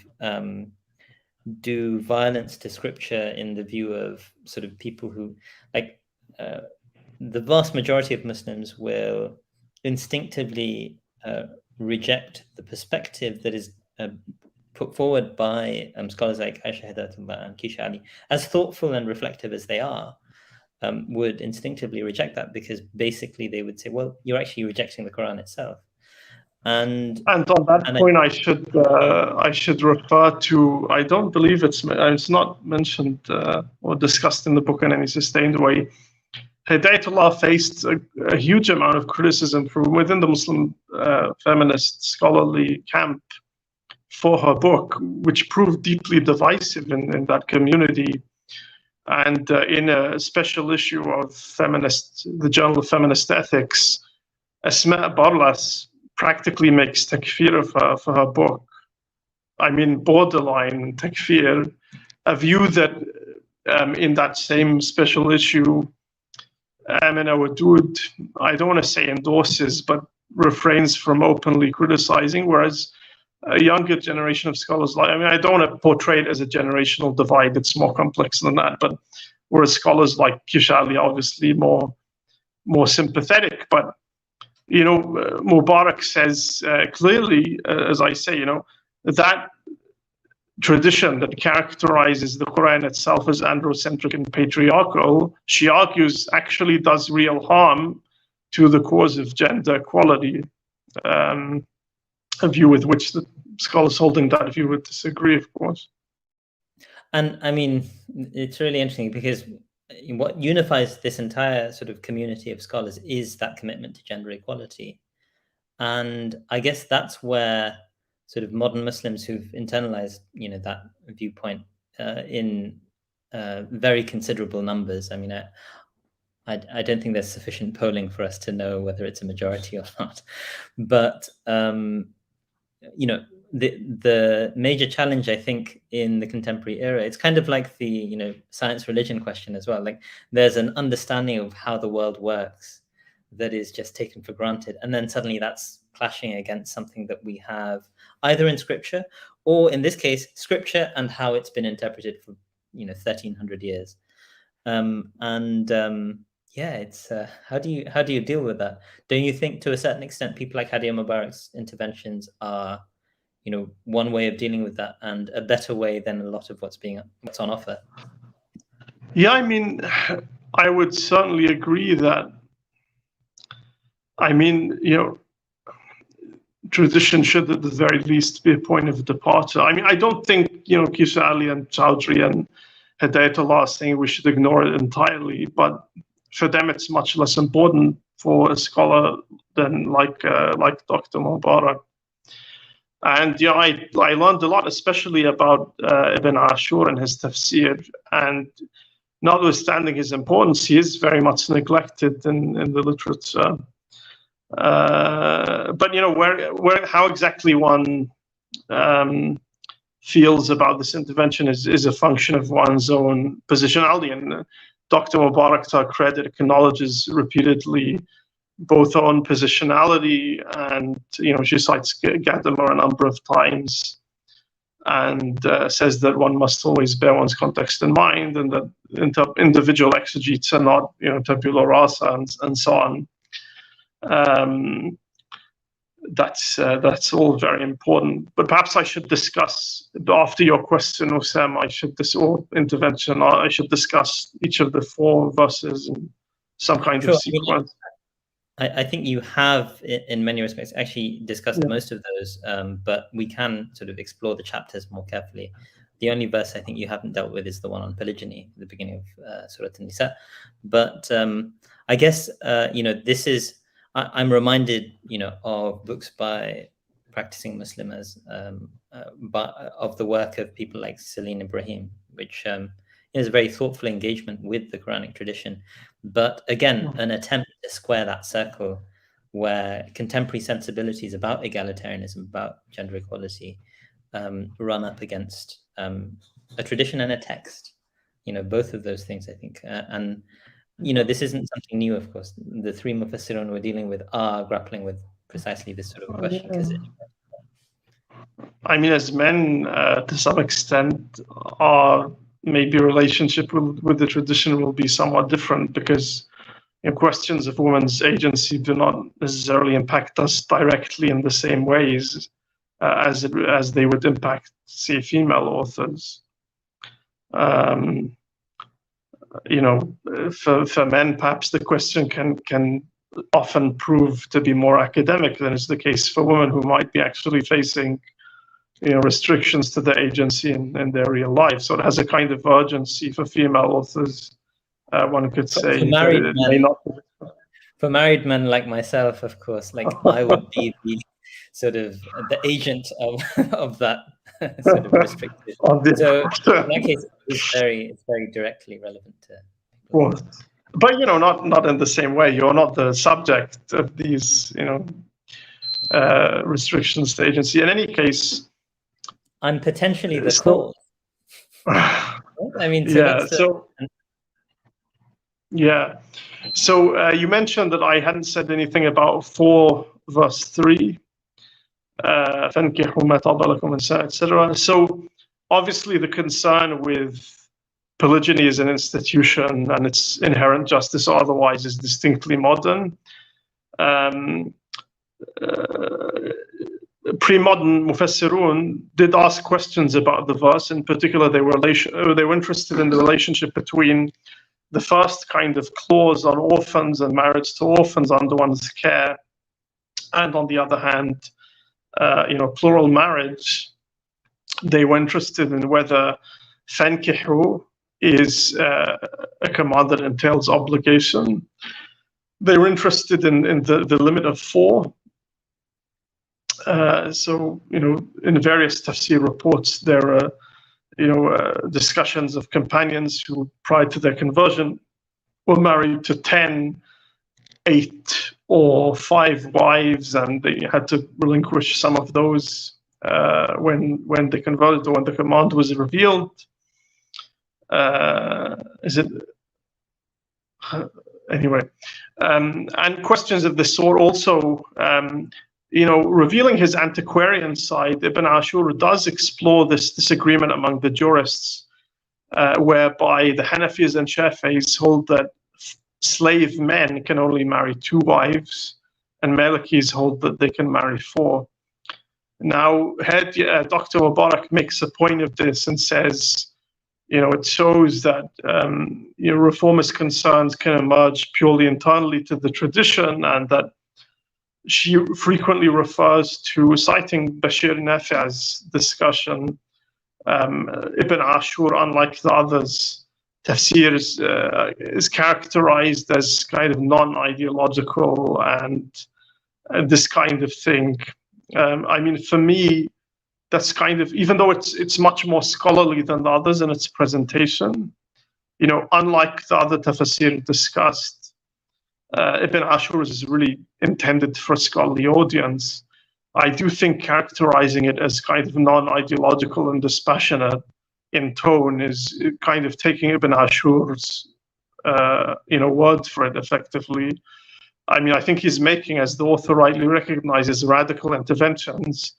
[SPEAKER 1] do violence to scripture in the view of sort of people who, like, the vast majority of Muslims will instinctively reject the perspective that is put forward by scholars like Aisha Hidayatullah and Kisha Ali, as thoughtful and reflective as they are, would instinctively reject that, because basically they would say, well, you're actually rejecting the Quran itself. And
[SPEAKER 2] on that point, I should refer to, I don't believe it's not mentioned or discussed in the book in any sustained way. Hidayatullah faced a huge amount of criticism from within the Muslim feminist scholarly camp for her book, which proved deeply divisive in that community. And in a special issue of the Journal of Feminist Ethics, Asma Barlas practically makes takfir for her book. I mean, borderline takfir, a view that in that same special issue, Amina Wadud, I don't want to say endorses, but refrains from openly criticizing, whereas a younger generation of scholars, I don't want to portray it as a generational divide, it's more complex than that, but whereas scholars like Kisha Ali are obviously more sympathetic, but Mubarak says clearly, as I say, that tradition that characterizes the Quran itself as androcentric and patriarchal, she argues, actually does real harm to the cause of gender equality, a view with which the scholars holding that view would disagree, of course.
[SPEAKER 1] And I mean, it's really interesting, because what unifies this entire sort of community of scholars is that commitment to gender equality. And I guess that's where sort of modern Muslims who've internalized, that viewpoint in very considerable numbers. I mean, I don't think there's sufficient polling for us to know whether it's a majority or not. But the major challenge, I think, in the contemporary era, it's kind of like the science religion question as well. Like, there's an understanding of how the world works that is just taken for granted, and then suddenly that's clashing against something that we have either in scripture, or in this case, scripture and how it's been interpreted for 1300 years. Yeah, it's how do you deal with that? Don't you think, to a certain extent, people like Hadia Mubarak's interventions are one way of dealing with that, and a better way than a lot of what's on offer?
[SPEAKER 2] Yeah, I mean, I would certainly agree that, tradition should at the very least be a point of departure. I mean, I don't think, Kisha Ali and Chowdhury and Hidayatullah are saying we should ignore it entirely, but for them it's much less important for a scholar than like Dr. Mubarak. And I learned a lot, especially about Ibn Ashur and his tafsir. And notwithstanding his importance, he is very much neglected in the literature. But how exactly one feels about this intervention is a function of one's own positionality. And Dr. Mubarak, to her credit, acknowledges repeatedly both her own positionality, and she cites Gadamer a number of times, and says that one must always bear one's context in mind, and that individual exegetes are not tabula rasa, and so on. That's all very important. But perhaps I should discuss, after your question, Osam, I should discuss each of the 4 verses in some kind of sequence.
[SPEAKER 1] I think you have, in many respects, actually discussed most of those, but we can sort of explore the chapters more carefully. The only verse I think you haven't dealt with is the one on polygyny, the beginning of Surah An-Nisa. But I guess, this is, I'm reminded, of books by practicing Muslims, of the work of people like Celine Ibrahim, which is a very thoughtful engagement with the Quranic tradition. But again, an attempt to square that circle where contemporary sensibilities about egalitarianism, about gender equality, run up against a tradition and a text. Both of those things, I think. And this isn't something new, of course. The 3 Mufassirun we're dealing with are grappling with precisely this sort of question.
[SPEAKER 2] I mean, as men, to some extent, our maybe relationship with the tradition will be somewhat different, because questions of women's agency do not necessarily impact us directly in the same ways as they would impact, say, female authors. For men, perhaps the question can often prove to be more academic than is the case for women, who might be actually facing restrictions to their agency in their real life. So it has a kind of urgency for female authors, one could say.
[SPEAKER 1] For married men like myself, of course, like I would be the sort of the agent of that sort of restriction. So in that case, it's very directly relevant to people.
[SPEAKER 2] But not in the same way. You're not the subject of these restrictions to agency. In any case,
[SPEAKER 1] I'm potentially the cause. I mean,
[SPEAKER 2] So you mentioned that I hadn't said anything about 4 verse 3, etc. So obviously the concern with polygyny as an institution and its inherent justice or otherwise is distinctly modern. Pre-modern Mufassirun did ask questions about the verse. In particular, they were interested in the relationship between the first kind of clause on orphans and marriage to orphans under one's care, and on the other hand, plural marriage. They were interested in whether fankihu is a command that entails obligation. They were interested in the limit of 4. So in various tafsir reports, there are discussions of companions who, prior to their conversion, were married to 10, 8, or 5 wives, and they had to relinquish some of those when they converted, or when the command was revealed. Anyway, and questions of this sort also. Revealing his antiquarian side, Ibn Ashur does explore this disagreement among the jurists, whereby the Hanafis and Shafi'is hold that slave men can only marry 2 wives, and Malikis hold that they can marry 4. Now, Dr. Mubarak makes a point of this and says, it shows that reformist concerns can emerge purely internally to the tradition, and that she frequently refers to, citing Bashir Nafi''s discussion, Ibn Ashur, unlike the others, tafsirs, is characterized as kind of non-ideological and this kind of thing. I mean, for me, that's kind of, even though it's much more scholarly than the others in its presentation, unlike the other tafsir discussed, Ibn Ashur is really intended for a scholarly audience. I do think characterizing it as kind of non-ideological and dispassionate in tone is kind of taking Ibn Ashur's word for it effectively. I mean, I think he's making, as the author rightly recognizes, radical interventions,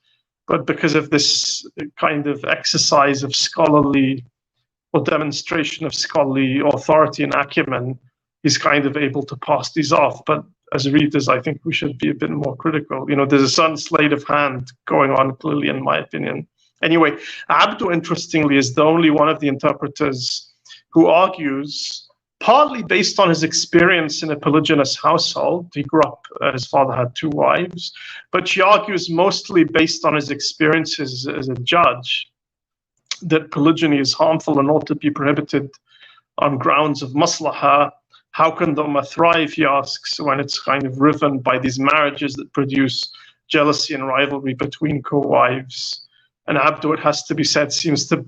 [SPEAKER 2] but because of this kind of exercise of scholarly or demonstration of scholarly authority and acumen, he's kind of able to pass these off. But as readers, I think we should be a bit more critical. There's a certain sleight of hand going on, clearly, in my opinion. Anyway, Abdu, interestingly, is the only one of the interpreters who argues, partly based on his experience in a polygynous household. He grew up, his father had 2 wives, but she argues mostly based on his experiences as a judge, that polygyny is harmful and ought to be prohibited on grounds of maslahah. How can the ummah thrive, he asks, when it's kind of riven by these marriages that produce jealousy and rivalry between co-wives? And Abdu, it has to be said, seems to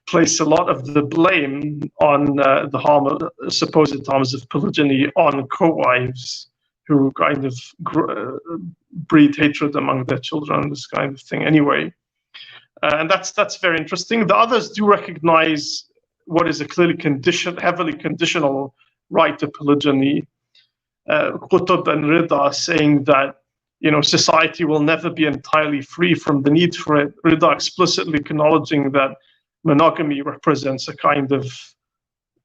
[SPEAKER 2] place a lot of the blame on the supposed harms of polygyny on co-wives, who kind of breed hatred among their children, this kind of thing. Anyway, and that's very interesting. The others do recognize what is a clearly heavily conditional right to polygyny. Qutb and Rida saying that society will never be entirely free from the need for it. Rida explicitly acknowledging that monogamy represents a kind of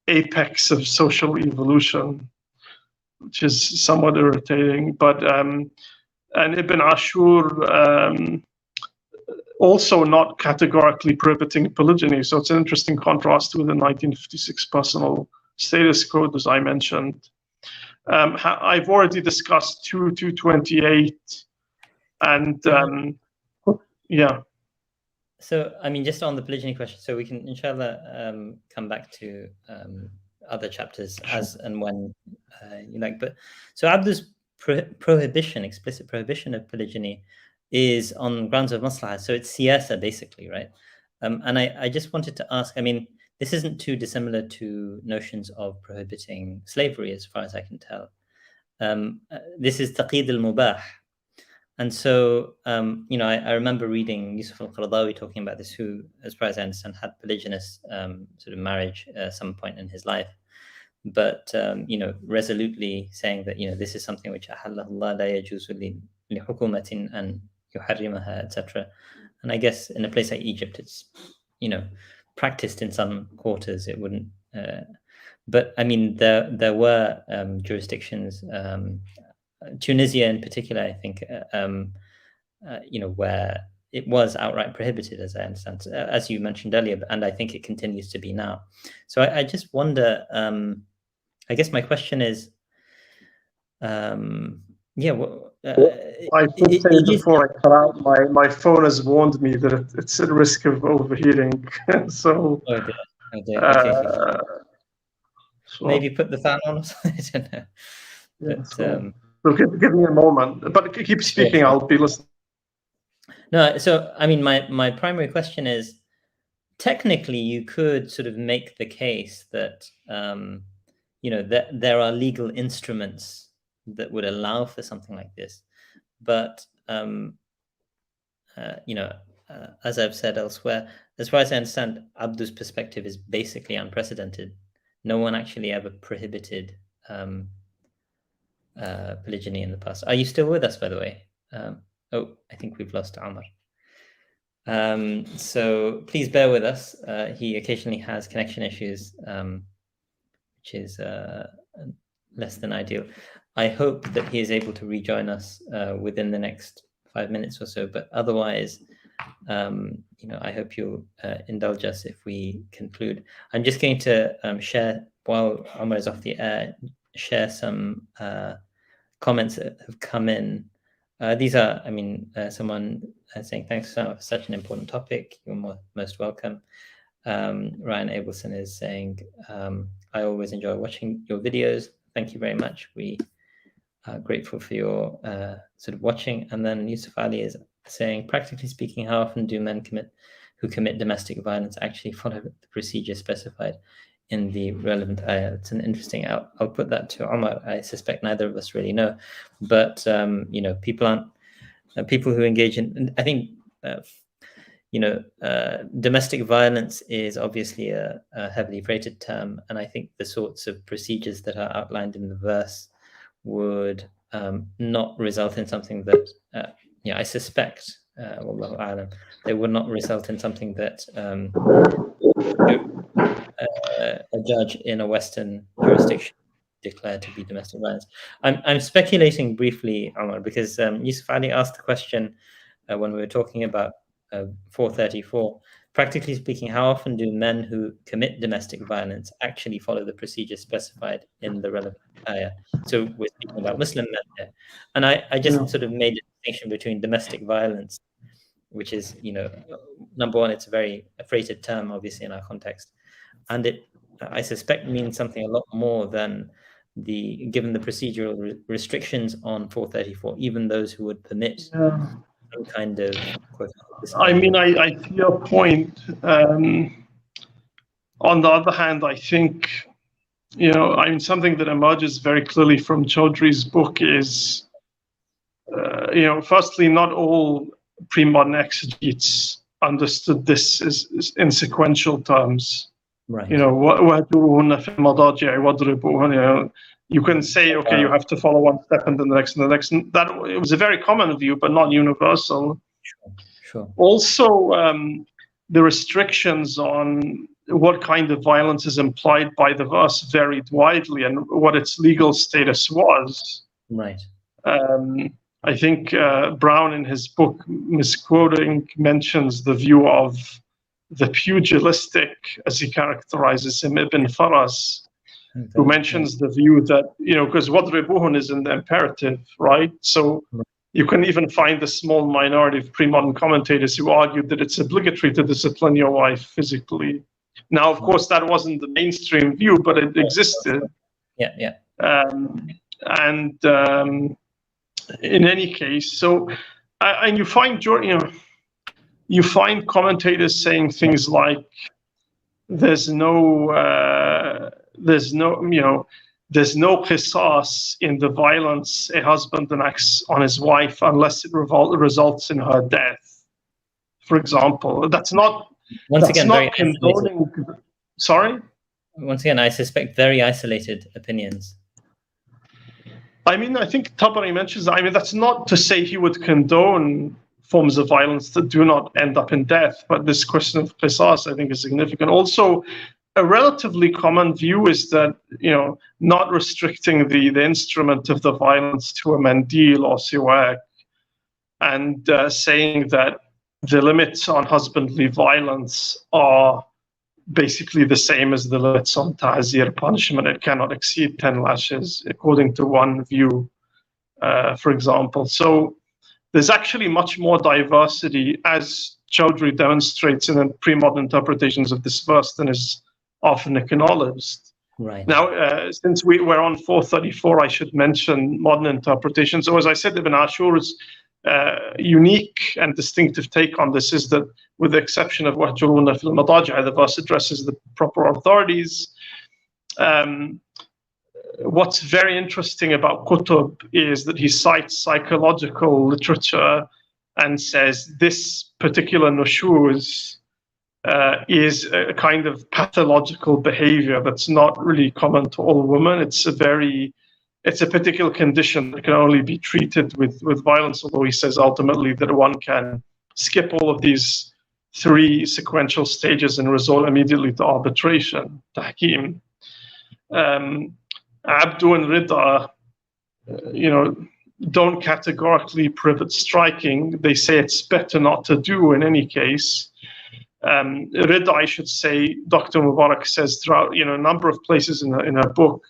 [SPEAKER 2] apex of social evolution, which is somewhat irritating. But and Ibn Ashur also not categorically prohibiting polygyny. So it's an interesting contrast with the 1956 Personal Status Code, as I mentioned. I've already discussed 228, and yeah.
[SPEAKER 1] So, I mean, just on the polygyny question, so we can, inshallah, come back to other chapters as and when you like. But so Abdu's prohibition, explicit prohibition of polygyny, is on grounds of maslahah. So it's siyasa, basically, right? And I just wanted to ask, I mean, this isn't too dissimilar to notions of prohibiting slavery, as far as I can tell. This is taqid al-mubah. And so, I remember reading Yusuf al-Qaradawi talking about this, who, as far as I understand, had polygynous sort of marriage at some point in his life. But, resolutely saying that, this is something which أحله الله لا يجوز لحكومة أن يحرمها, etc. And I guess in a place like Egypt, it's, practiced in some quarters. It wouldn't. But I mean, there were jurisdictions, Tunisia in particular, I think, where it was outright prohibited, as I understand, as you mentioned earlier, and I think it continues to be now. So I just wonder. I guess my question is,
[SPEAKER 2] I should say before I cut out, my phone has warned me that it's at risk of overheating. So,
[SPEAKER 1] okay. Maybe put the fan on or something. I don't know.
[SPEAKER 2] So give me a moment, but keep speaking. I'll be listening.
[SPEAKER 1] No, so I mean, my primary question is, technically, you could sort of make the case that that there are legal instruments that would allow for something like this, but as I've said elsewhere, as far as I understand, Abdu's perspective is basically unprecedented. No one actually ever prohibited polygyny in the past. Are you still with us, by the way? I think we've lost Omar. So please bear with us. He occasionally has connection issues, which is less than ideal. I hope that he is able to rejoin us within the next 5 minutes or so. But otherwise, I hope you'll indulge us if we conclude. I'm just going to share, while Omar is off the air, share some comments that have come in. These are, someone saying, thanks for such an important topic. You're most welcome. Ryan Abelson is saying, I always enjoy watching your videos. Thank you very much. We are grateful for your sort of watching. And then Yusuf Ali is saying, practically speaking, how often do men who commit domestic violence actually follow the procedure specified in the relevant ayah? It's an interesting. I'll put that to Omar. I suspect neither of us really know, but people who engage in. I think domestic violence is obviously a heavily rated term, and I think the sorts of procedures that are outlined in the verse would not result in something that I suspect. Wallahu a'lam, they would not result in something that a judge in a Western jurisdiction declared to be domestic violence. I'm speculating briefly, Omar, because Yusuf Ali asked the question when we were talking about 434. Practically speaking, how often do men who commit domestic violence actually follow the procedure specified in the relevant ayah? So we're speaking about Muslim men there. And I just sort of made a distinction between domestic violence, which is, number one, it's a very freighted term, obviously, in our context. And it, I suspect, means something a lot more than given the procedural restrictions on 434, even those who would permit some kind of.
[SPEAKER 2] I see your point. On the other hand, I think, something that emerges very clearly from Chaudhry's book is, firstly, not all pre-modern exegetes understood this in sequential terms. Right. You can say, okay, you have to follow one step and then the next and the next. And that it was a very common view, but not universal.
[SPEAKER 1] Sure.
[SPEAKER 2] Also, the restrictions on what kind of violence is implied by the verse varied widely, and what its legal status was.
[SPEAKER 1] Right.
[SPEAKER 2] I think Brown, in his book Misquoting, mentions the view of the pugilistic, as he characterizes him, Ibn Faras, who mentions the view that, because wadribuhun is in the imperative, right? So you can even find a small minority of pre-modern commentators who argued that it's obligatory to discipline your wife physically. Now, of course, that wasn't the mainstream view, but it existed.
[SPEAKER 1] Yeah.
[SPEAKER 2] In any case, so and you find commentators saying things like there's no qisas in the violence a husband enacts on his wife unless it results in her death, for example. That's not condoning. Sorry?
[SPEAKER 1] Once again, I suspect very isolated opinions.
[SPEAKER 2] I think Tabari mentions that. That's not to say he would condone forms of violence that do not end up in death, but this question of qisas, I think, is significant. Also, a relatively common view is that, not restricting the instrument of the violence to a mandil or siwak, and saying that the limits on husbandly violence are basically the same as the limits on ta'zir punishment. It cannot exceed 10 lashes, according to one view, for example. So there's actually much more diversity, as Chaudhry demonstrates in the pre-modern interpretations of this verse, than is often acknowledged.
[SPEAKER 1] Right.
[SPEAKER 2] Now, since we're on 434, I should mention modern interpretations. So as I said, Ibn Ashur's unique and distinctive take on this is that, with the exception of wahjuruna fil madaji', the verse addresses the proper authorities. What's very interesting about Qutb is that he cites psychological literature and says this particular nushuz is a kind of pathological behavior that's not really common to all women. It's a particular condition that can only be treated with violence, although he says ultimately that one can skip all of these 3 sequential stages and resort immediately to arbitration, tahkim. Abdu and Rida, don't categorically prohibit striking. They say it's better not to do in any case. Rida, I should say, Dr. Mubarak says throughout, a number of places in her book,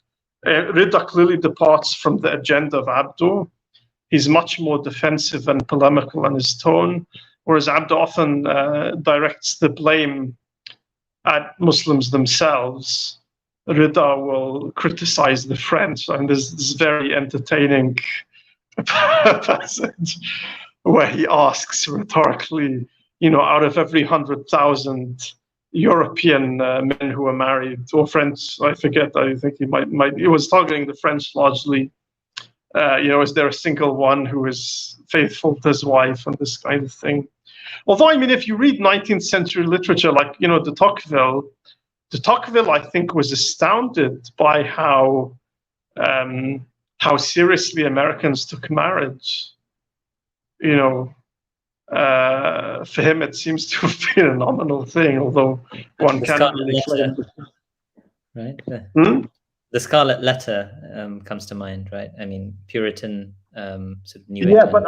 [SPEAKER 2] Rida clearly departs from the agenda of Abdu. He's much more defensive and polemical in his tone, whereas Abdu often directs the blame at Muslims themselves. Rida will criticize the French, and there's this very entertaining passage where he asks rhetorically, out of every 100,000 European men who are married, or French, I forget, I think he he was targeting the French largely, is there a single one who is faithful to his wife, and this kind of thing. Although, if you read 19th century literature, like, de Tocqueville, I think, was astounded by how seriously Americans took marriage. For him, it seems to have been a nominal thing, although one can't really claim.
[SPEAKER 1] Right. The Scarlet Letter comes to mind, right? Puritan sort of New England.
[SPEAKER 2] Yeah, but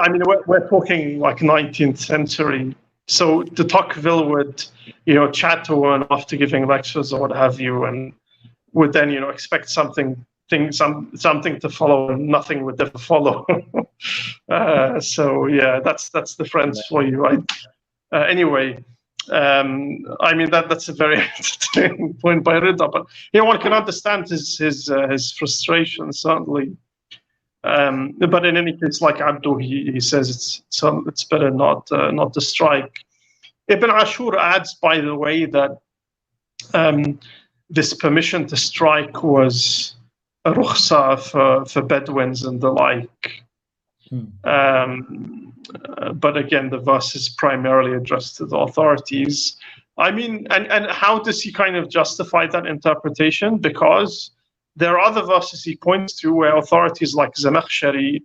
[SPEAKER 2] we're talking like 19th century. So de Tocqueville would, chat to one after giving lectures or what have you, and would then, expect something to follow, and nothing would ever follow. So yeah, that's the French for you, right? Anyway, that's a very entertaining point by Rida, but one can understand his frustration, certainly. But in any case, like Abdu, he says it's better not to strike. Ibn Ashur adds, by the way, that this permission to strike was a rukhsa for Bedouins and the like. But again, the verse is primarily addressed to the authorities. And how does he kind of justify that interpretation? Because there are other verses he points to where authorities like Zamakhshari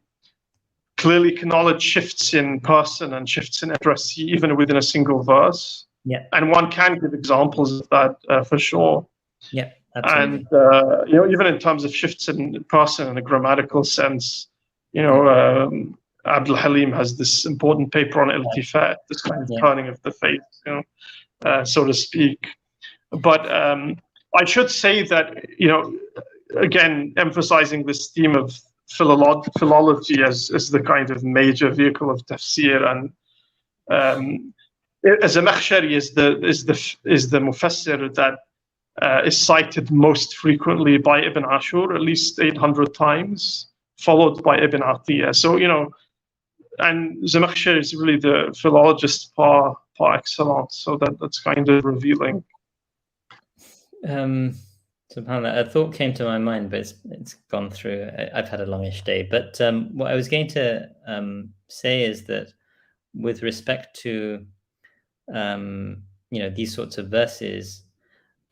[SPEAKER 2] clearly acknowledge shifts in person and shifts in addressee even within a single verse.
[SPEAKER 1] Yeah.
[SPEAKER 2] And one can give examples of that for sure.
[SPEAKER 1] Yeah, absolutely.
[SPEAKER 2] And even in terms of shifts in person in a grammatical sense, Abdul Halim has this important paper on iltifat, this kind of turning of the face, so to speak. But I should say that, again, emphasizing this theme of philology as the kind of major vehicle of tafsir, and Zamakhshari is the mufassir that is cited most frequently by Ibn Ashur, at least 800 times, followed by Ibn Atiyah. So, and Zamakhshari is really the philologist par excellence, so that's kind of revealing.
[SPEAKER 1] SubhanAllah, a thought came to my mind, but it's gone through. I've had a longish day. But what I was going to say is that with respect to these sorts of verses,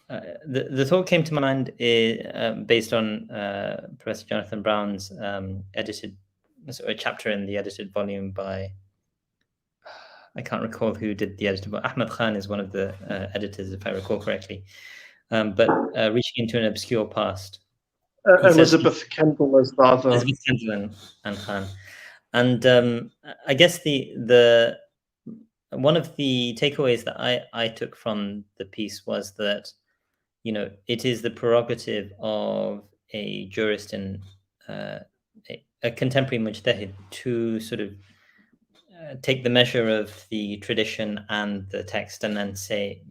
[SPEAKER 1] the thought came to my mind based on Professor Jonathan Brown's a chapter in the edited volume by, I can't recall who did the editor, but Ahmad Khan is one of the editors, if I recall correctly. But reaching into an obscure past.
[SPEAKER 2] Elizabeth Kendall is the other.
[SPEAKER 1] Elizabeth Kendall and Khan. And I guess the one of the takeaways that I took from the piece was that, it is the prerogative of a jurist and a contemporary mujtahid to sort of take the measure of the tradition and the text and then say,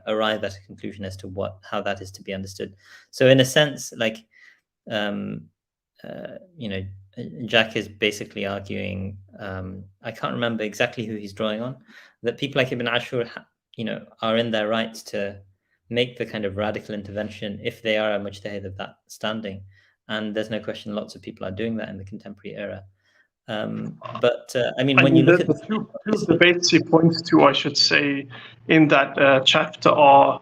[SPEAKER 1] arrive at a conclusion as to how that is to be understood. So in a sense, like, Jack is basically arguing, I can't remember exactly who he's drawing on, that people like Ibn Ashur, are in their rights to make the kind of radical intervention if they are a mujtahid of that standing. And there's no question lots of people are doing that in the contemporary era. When you look at
[SPEAKER 2] the two debates he points to, I should say, in that chapter are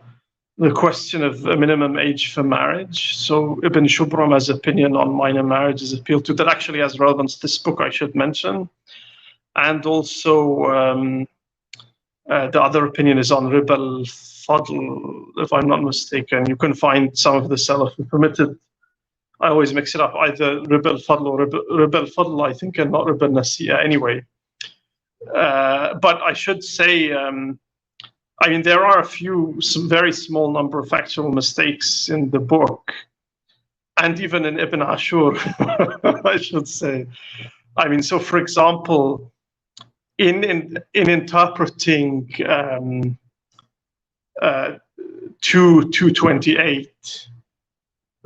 [SPEAKER 2] the question of a minimum age for marriage. So Ibn Shubram's opinion on minor marriage is appealed to. That actually has relevance to this book, I should mention. And also the other opinion is on Rib al-Fadl, if I'm not mistaken. You can find some of the Salaf who permitted, I always mix it up, either Rib al-Fadl or Rib al-Fadl, I think, and not Rib al-Nasiya anyway. But I should say, there are some very small number of factual mistakes in the book, and even in Ibn Ashur, I should say. So for example, in interpreting 228,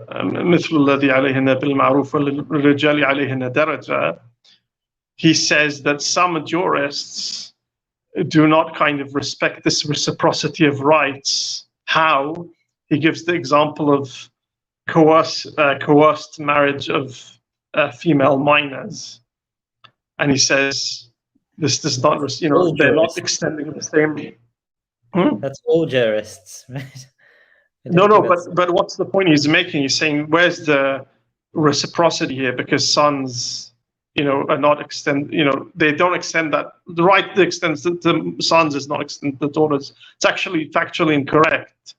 [SPEAKER 2] مثل الذي عليهن بالمعروف والرجال عليهن درجة, he says that some jurists do not kind of respect this reciprocity of rights. How? He gives the example of coerced marriage of female minors, and he says this does not, they're not extending the same.
[SPEAKER 1] That's all jurists, right?
[SPEAKER 2] No, but what's the point he's making? He's saying, where's the reciprocity here? Because sons, are not they don't extend that. The right that extends to the sons is not extended to the daughters. It's actually factually incorrect.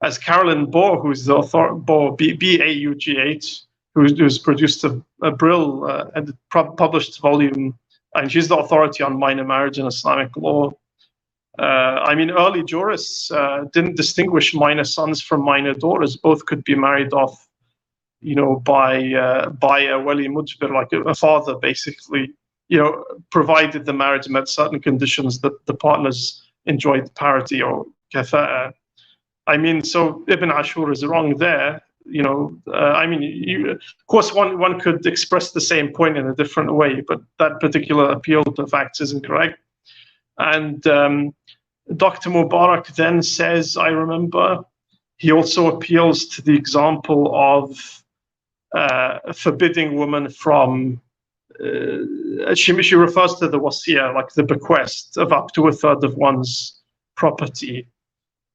[SPEAKER 2] As Carolyn Baugh, who's the author, B-A-U-G-H, who's produced a Brill and published volume, and she's the authority on minor marriage in Islamic law. Early jurists didn't distinguish minor sons from minor daughters. Both could be married off, by a wali mujbir, like a father, basically, provided the marriage met certain conditions that the partners enjoyed parity or kafa'a. So Ibn Ashur is wrong there. Of course, one could express the same point in a different way, but that particular appeal to facts is incorrect. And Dr. Mubarak then says, I remember, he also appeals to the example of forbidding women from, she refers to the wasiyah, like the bequest of up to a third of one's property.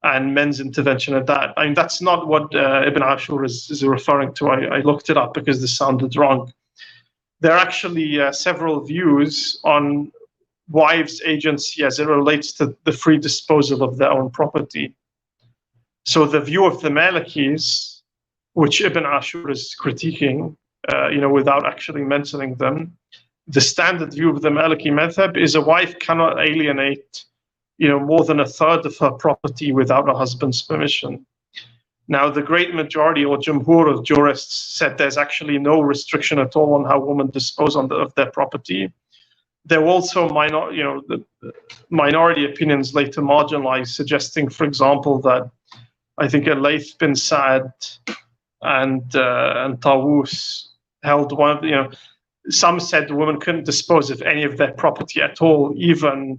[SPEAKER 2] and men's intervention at that. I mean, that's not what Ibn Ashur is referring to. I looked it up because this sounded wrong. There are actually several views on wives' agency as it relates to the free disposal of their own property. So the view of the Malikis, which Ibn Ashur is critiquing, without actually mentioning them, the standard view of the Maliki madhab is a wife cannot alienate, more than a third of her property without her husband's permission. Now, the great majority or jumhur of jurists said there's actually no restriction at all on how women dispose of their property. There were also the minority opinions later marginalized, suggesting, for example, that I think Layth bin Sa'd and Tawus held one. Some said women couldn't dispose of any of their property at all, even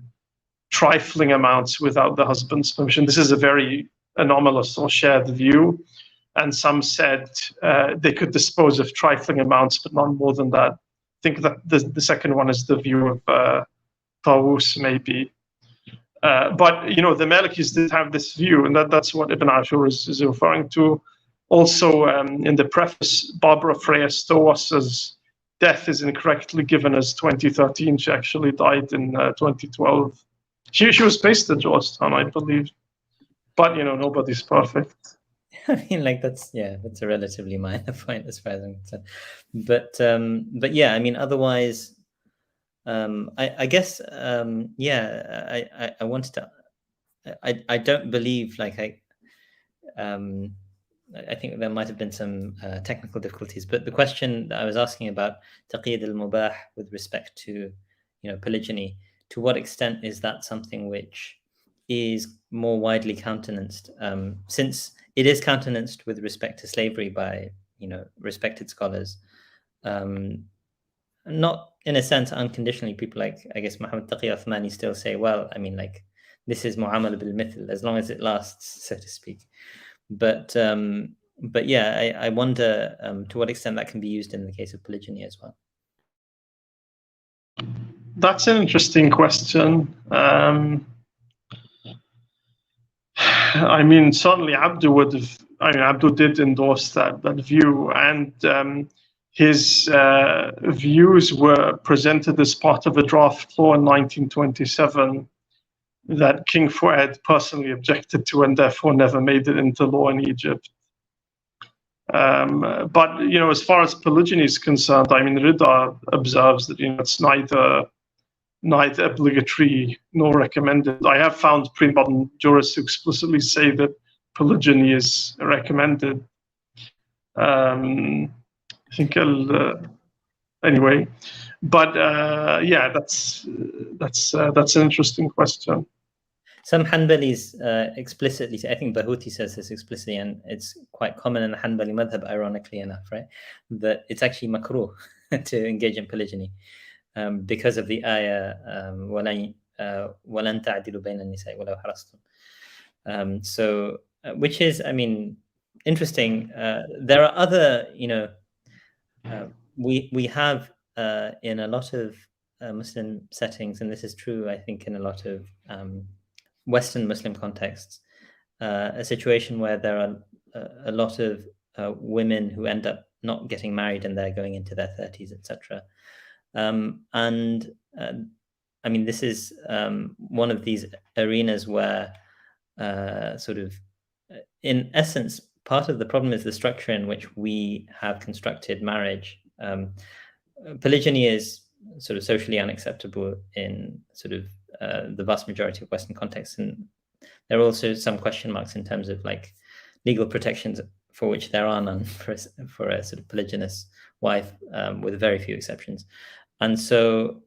[SPEAKER 2] trifling amounts without the husband's permission. This is a very anomalous or shared view. And some said they could dispose of trifling amounts, but not more than that. I think that the second one is the view of Tawus, maybe. But, the Malikis did have this view, and that's what Ibn Ashur is referring to. Also, in the preface, Barbara Freya Stower says death is incorrectly given as 2013. She actually died in 2012. She was based at Georgetown, I believe. But, nobody's perfect.
[SPEAKER 1] I mean, that's a relatively minor point as far as I'm concerned. But yeah, I mean, otherwise, I guess, I wanted to, I don't believe, I think there might have been some technical difficulties, but the question that I was asking about taqyid al-mubah with respect to, polygyny, to what extent is that something which is more widely countenanced, since it is countenanced with respect to slavery by, respected scholars, not in a sense unconditionally. People like, I guess, Muhammad Taqi Uthmani still say, well, I mean, this is mu'amala bil mithl, as long as it lasts, so to speak. But yeah, I wonder to what extent that can be used in the case of polygyny as well.
[SPEAKER 2] That's an interesting question. I mean, certainly Abdu did endorse that view, and his views were presented as part of a draft law in 1927 that King Fuad personally objected to and therefore never made it into law in Egypt. But, as far as polygyny is concerned, I mean, Rida observes that, it's neither obligatory nor recommended. I have found pre-modern jurists who explicitly say that polygyny is recommended. I think anyway, but yeah, that's an interesting question.
[SPEAKER 1] Some Hanbalis explicitly say, I think Bahuti says this explicitly, and it's quite common in the Hanbali madhab, ironically enough, right? That it's actually makruh to engage in polygyny because of the ayah, وَلَنْ تَعْدِلُوا بَيْنَ النِّسَاءِ وَلَوْ حَرَصْتُمْ. So, which is, I mean, interesting. There are other, we have in a lot of Muslim settings, and this is true, I think, in a lot of Western Muslim contexts, a situation where there are a lot of women who end up not getting married and they're going into their 30s, etc. And I mean, this is one of these arenas where sort of, in essence, part of the problem is the structure in which we have constructed marriage. Polygyny is sort of socially unacceptable in sort of the vast majority of Western contexts, and there are also some question marks in terms of legal protections for which there are none for a sort of polygynous wife, with very few exceptions. And so,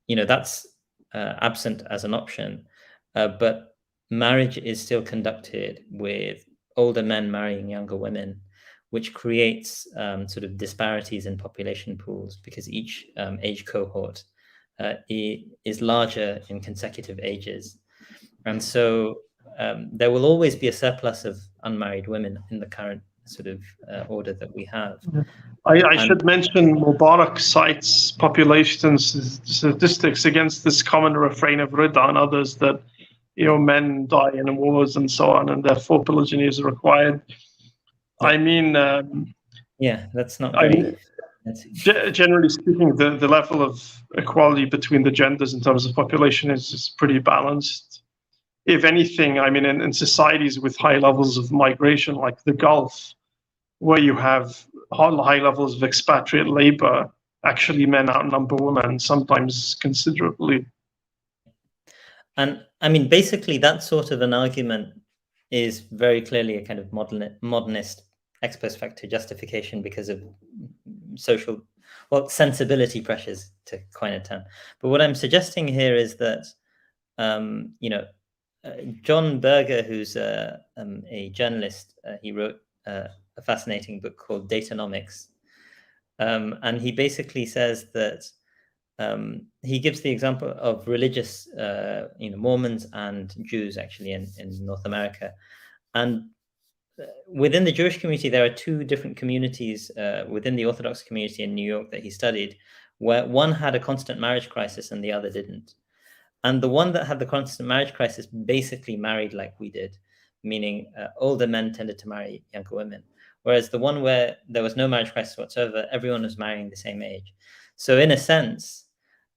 [SPEAKER 1] that's absent as an option, but marriage is still conducted with older men marrying younger women, which creates sort of disparities in population pools because each age cohort is larger in consecutive ages. And so there will always be a surplus of unmarried women in the current sort of order that we have.
[SPEAKER 2] I should mention Mubarak cites population statistics against this common refrain of Rida and others that men die in wars and so on, and therefore polygyny is required.
[SPEAKER 1] Yeah.
[SPEAKER 2] I mean,
[SPEAKER 1] yeah, that's not very.
[SPEAKER 2] Generally speaking, the level of equality between the genders in terms of population is pretty balanced. If anything, I mean, in societies with high levels of migration, like the Gulf, where you have high levels of expatriate labor, actually men outnumber women, sometimes considerably.
[SPEAKER 1] And I mean, basically, that sort of an argument is very clearly a kind of modernist ex post facto justification because of social, well, sensibility pressures, to coin a term. But what I'm suggesting here is that, John Berger, who's a journalist, he wrote a fascinating book called Datanomics. And he basically says that he gives the example of religious, Mormons and Jews actually in North America. And within the Jewish community, there are two different communities within the Orthodox community in New York that he studied, where one had a constant marriage crisis and the other didn't. And the one that had the constant marriage crisis basically married like we did, meaning older men tended to marry younger women. Whereas the one where there was no marriage crisis whatsoever, everyone was marrying the same age. So in a sense,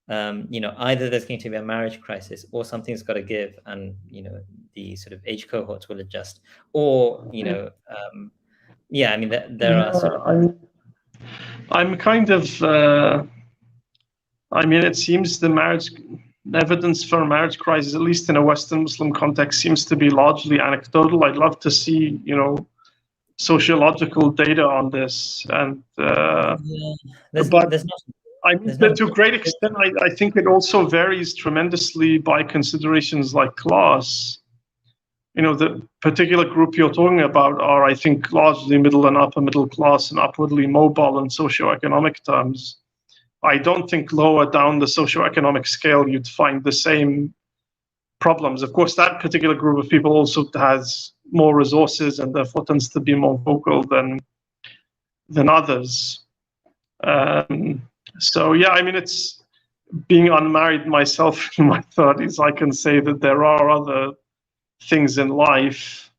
[SPEAKER 1] either there's going to be a marriage crisis or something's got to give, and the sort of age cohorts will adjust, or there are sort of.
[SPEAKER 2] I'm kind of. It seems the evidence for a marriage crisis, at least in a Western Muslim context, seems to be largely anecdotal. I'd love to see, sociological data on this, and
[SPEAKER 1] there's not.
[SPEAKER 2] To a great extent, I think it also varies tremendously by considerations like class. The particular group you're talking about are, I think, largely middle and upper middle class and upwardly mobile in socioeconomic terms. I don't think lower down the socioeconomic scale you'd find the same problems. Of course, that particular group of people also has more resources and therefore tends to be more vocal than others. So yeah, it's being unmarried myself in my 30s, I can say that there are other things in life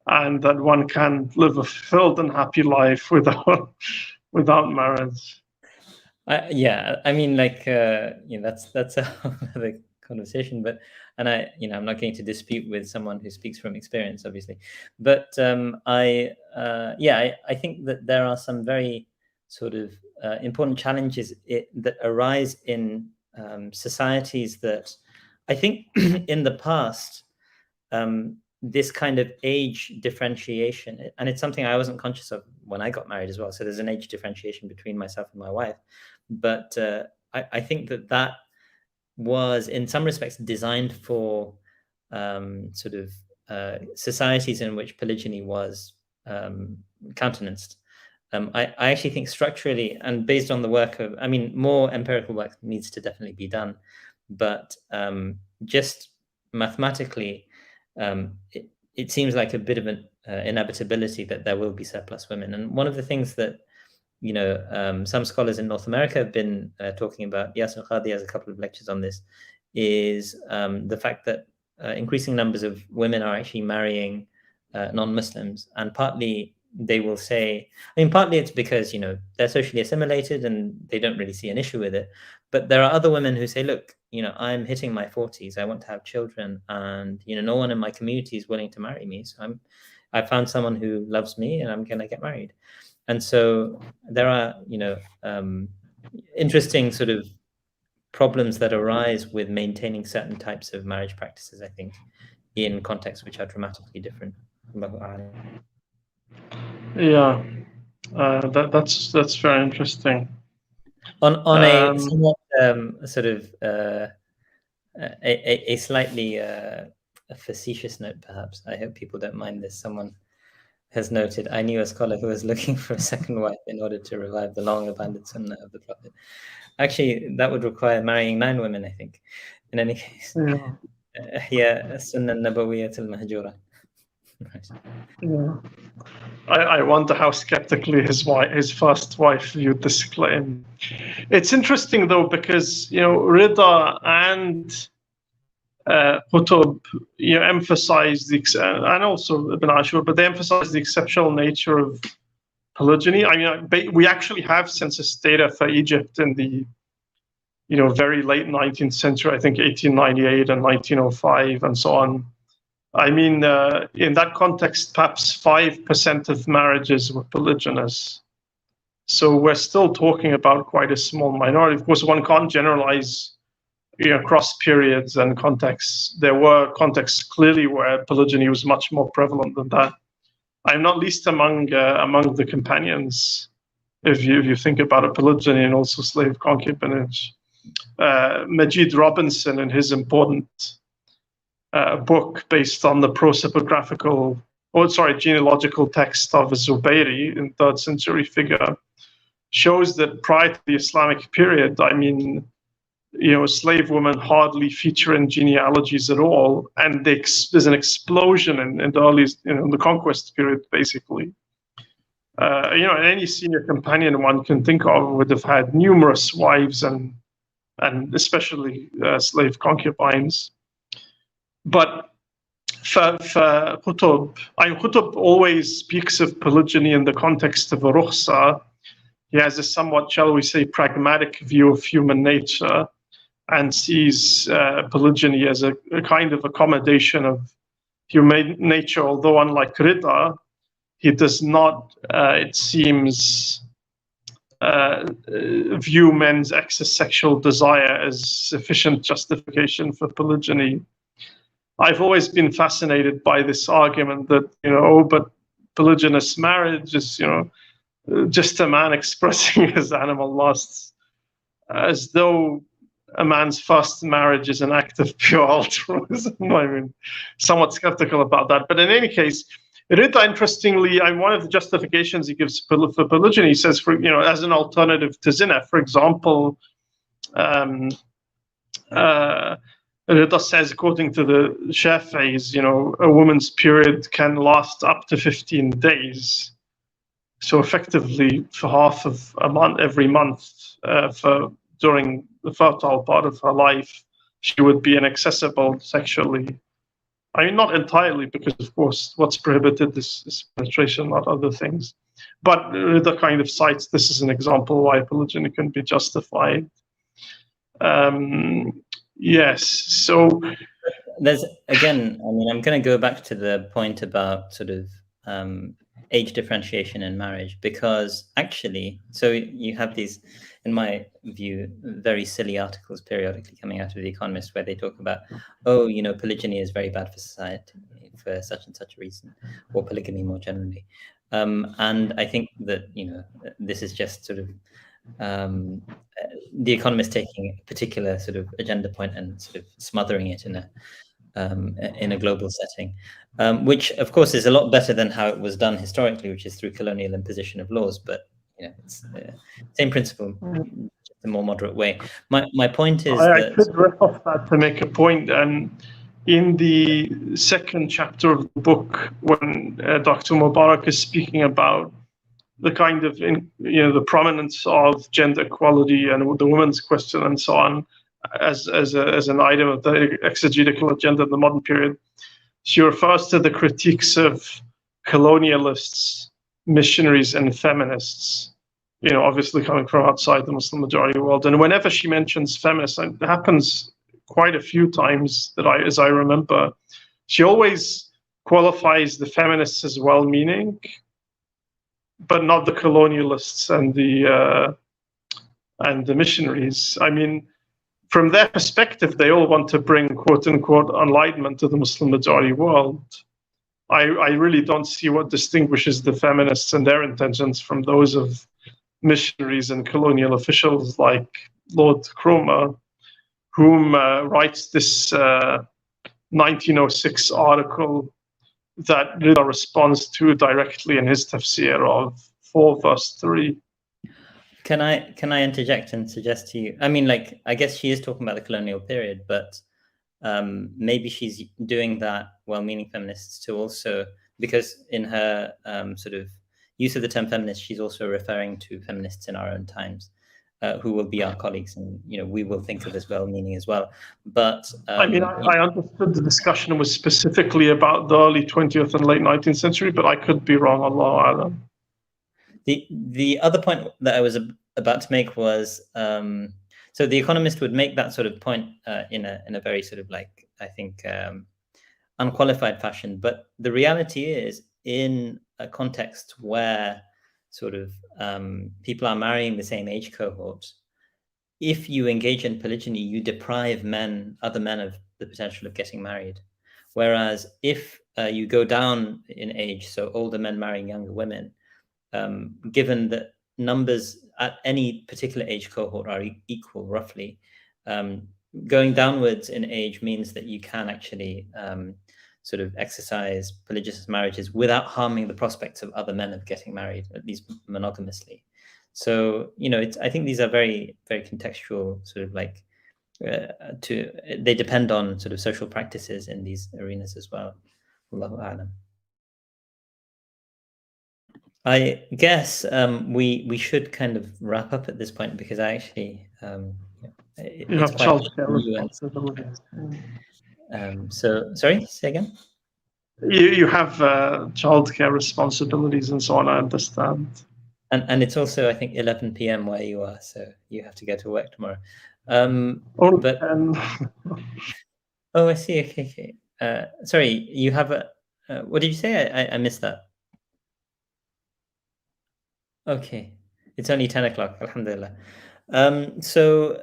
[SPEAKER 2] and that one can live a fulfilled and happy life without marriage.
[SPEAKER 1] That's another conversation, but I'm not going to dispute with someone who speaks from experience, obviously, but I think that there are some very sort of important challenges that arise in societies that I think in the past this kind of age differentiation, and it's something I wasn't conscious of when I got married as well. So there's an age differentiation between myself and my wife, but I think that was in some respects designed for societies in which polygyny was countenanced. I actually think structurally, and based on the work of, more empirical work needs to definitely be done, but just mathematically, it seems like a bit of an inevitability that there will be surplus women. And one of the things that some scholars in North America have been talking about, Yasser Khadi has a couple of lectures on this, is the fact that increasing numbers of women are actually marrying non-Muslims, and partly they will say, partly it's because they're socially assimilated and they don't really see an issue with it, but there are other women who say, look, I'm hitting my 40s, I want to have children, and no one in my community is willing to marry me, so I found someone who loves me and I'm going to get married. And so there are interesting sort of problems that arise with maintaining certain types of marriage practices, I think, in contexts which are dramatically different.
[SPEAKER 2] Yeah, that's very interesting.
[SPEAKER 1] On a somewhat sort of a slightly a facetious note, perhaps. I hope people don't mind this. Someone has noted, I knew a scholar who was looking for a second wife in order to revive the long abandoned sunnah of the Prophet. Actually, that would require marrying 9 women, I think. In any case, yeah, sunnah nabawiyat al-mahjura.
[SPEAKER 2] Yeah. I wonder how skeptically his first wife viewed this claim. It's interesting though, because Rida and Qutb, emphasize and also Ibn Ashur, but they emphasize the exceptional nature of polygyny. I mean, we actually have census data for Egypt in the very late 19th century, I think 1898 and 1905 and so on. I mean, in that context, perhaps 5% of marriages were polygynous. So we're still talking about quite a small minority. Of course, one can't generalize across periods and contexts. There were contexts clearly where polygyny was much more prevalent than that. I'm not least among the companions, if you think about a polygyny and also slave concubinage. Majid Robinson, in his important book based on the genealogical text of Zubayri, in 3rd century figure, shows that prior to the Islamic period, I mean, slave women hardly feature in genealogies at all, and there's an explosion in the early, in the conquest period, basically. And any senior companion one can think of would have had numerous wives and especially slave concubines. But for Qutb, Qutb always speaks of polygyny in the context of a rukhsa. He has a somewhat, shall we say, pragmatic view of human nature, and sees polygyny as a kind of accommodation of human nature, although unlike Rida, he does not, it seems, view men's excess sexual desire as sufficient justification for polygyny. I've always been fascinated by this argument that, but polygynous marriage is, just a man expressing his animal lusts, as though a man's first marriage is an act of pure altruism. I mean, somewhat skeptical about that. But in any case, Rida, interestingly, one of the justifications he gives for polygyny, he says, as an alternative to zina, for example, Rida says, according to the Shafi'is, a woman's period can last up to 15 days. So effectively, for half of a month, every month, during the fertile part of her life, she would be inaccessible sexually. I mean, not entirely, because of course, what's prohibited is penetration, not other things. But Rida kind of cites this as an example why polygyny can be justified. Yes. So
[SPEAKER 1] there's, again, I mean, I'm going to go back to the point about sort of age differentiation in marriage, because actually, so you have these, in my view, very silly articles periodically coming out of The Economist where they talk about, polygyny is very bad for society for such and such a reason, or polygamy more generally. And I think that, this is just sort of The Economist taking a particular sort of agenda point and sort of smothering it in a global setting, which of course is a lot better than how it was done historically, which is through colonial imposition of laws. But it's the same principle, just a more moderate way. My point is
[SPEAKER 2] I could rip off that to make a point. And in the second chapter of the book, when Dr. Mubarak is speaking about the kind of the prominence of gender equality and the women's question and so on, as an item of the exegetical agenda in the modern period, she refers to the critiques of colonialists, missionaries, and feminists, obviously coming from outside the Muslim majority world. And whenever she mentions feminists, it happens quite a few times as I remember, she always qualifies the feminists as well-meaning, but not the colonialists and the missionaries. I mean, from their perspective, they all want to bring quote-unquote enlightenment to the Muslim majority world. I really don't see what distinguishes the feminists and their intentions from those of missionaries and colonial officials like Lord Cromer, whom writes this 1906 article that Rida responds to directly in his tafsir of 4 verse 3.
[SPEAKER 1] Can I interject and suggest to you? I mean, I guess she is talking about the colonial period, but maybe she's doing that well-meaning feminists to also, because in her sort of use of the term feminist, she's also referring to feminists in our own times. who will be our colleagues, and we will think of as well-meaning as well. But
[SPEAKER 2] I mean, I understood the discussion was specifically about the early 20th and late 19th century, but I could be wrong. Allahu Alam.
[SPEAKER 1] The other point that I was about to make was, so The Economist would make that sort of point in a very sort of like, I think, unqualified fashion. But the reality is, in a context where sort of people are marrying the same age cohort, if you engage in polygyny, you deprive other men of the potential of getting married. Whereas if you go down in age, so older men marrying younger women, given that numbers at any particular age cohort are equal roughly, going downwards in age means that you can actually sort of exercise polygamous marriages without harming the prospects of other men of getting married, at least monogamously. So, I think these are very, very contextual, sort of like, they depend on sort of social practices in these arenas as well. Allahu A'lam. I guess we should kind of wrap up at this point, because I actually
[SPEAKER 2] You have childcare responsibilities.
[SPEAKER 1] So sorry, say again.
[SPEAKER 2] You have childcare responsibilities and so on. I understand.
[SPEAKER 1] And it's also, I think, 11 p.m. where you are, so you have to go to work tomorrow.
[SPEAKER 2] But
[SPEAKER 1] oh, I see. Okay. Sorry, you have a. What did you say? I missed that. Okay, it's only 10 o'clock. Alhamdulillah. So,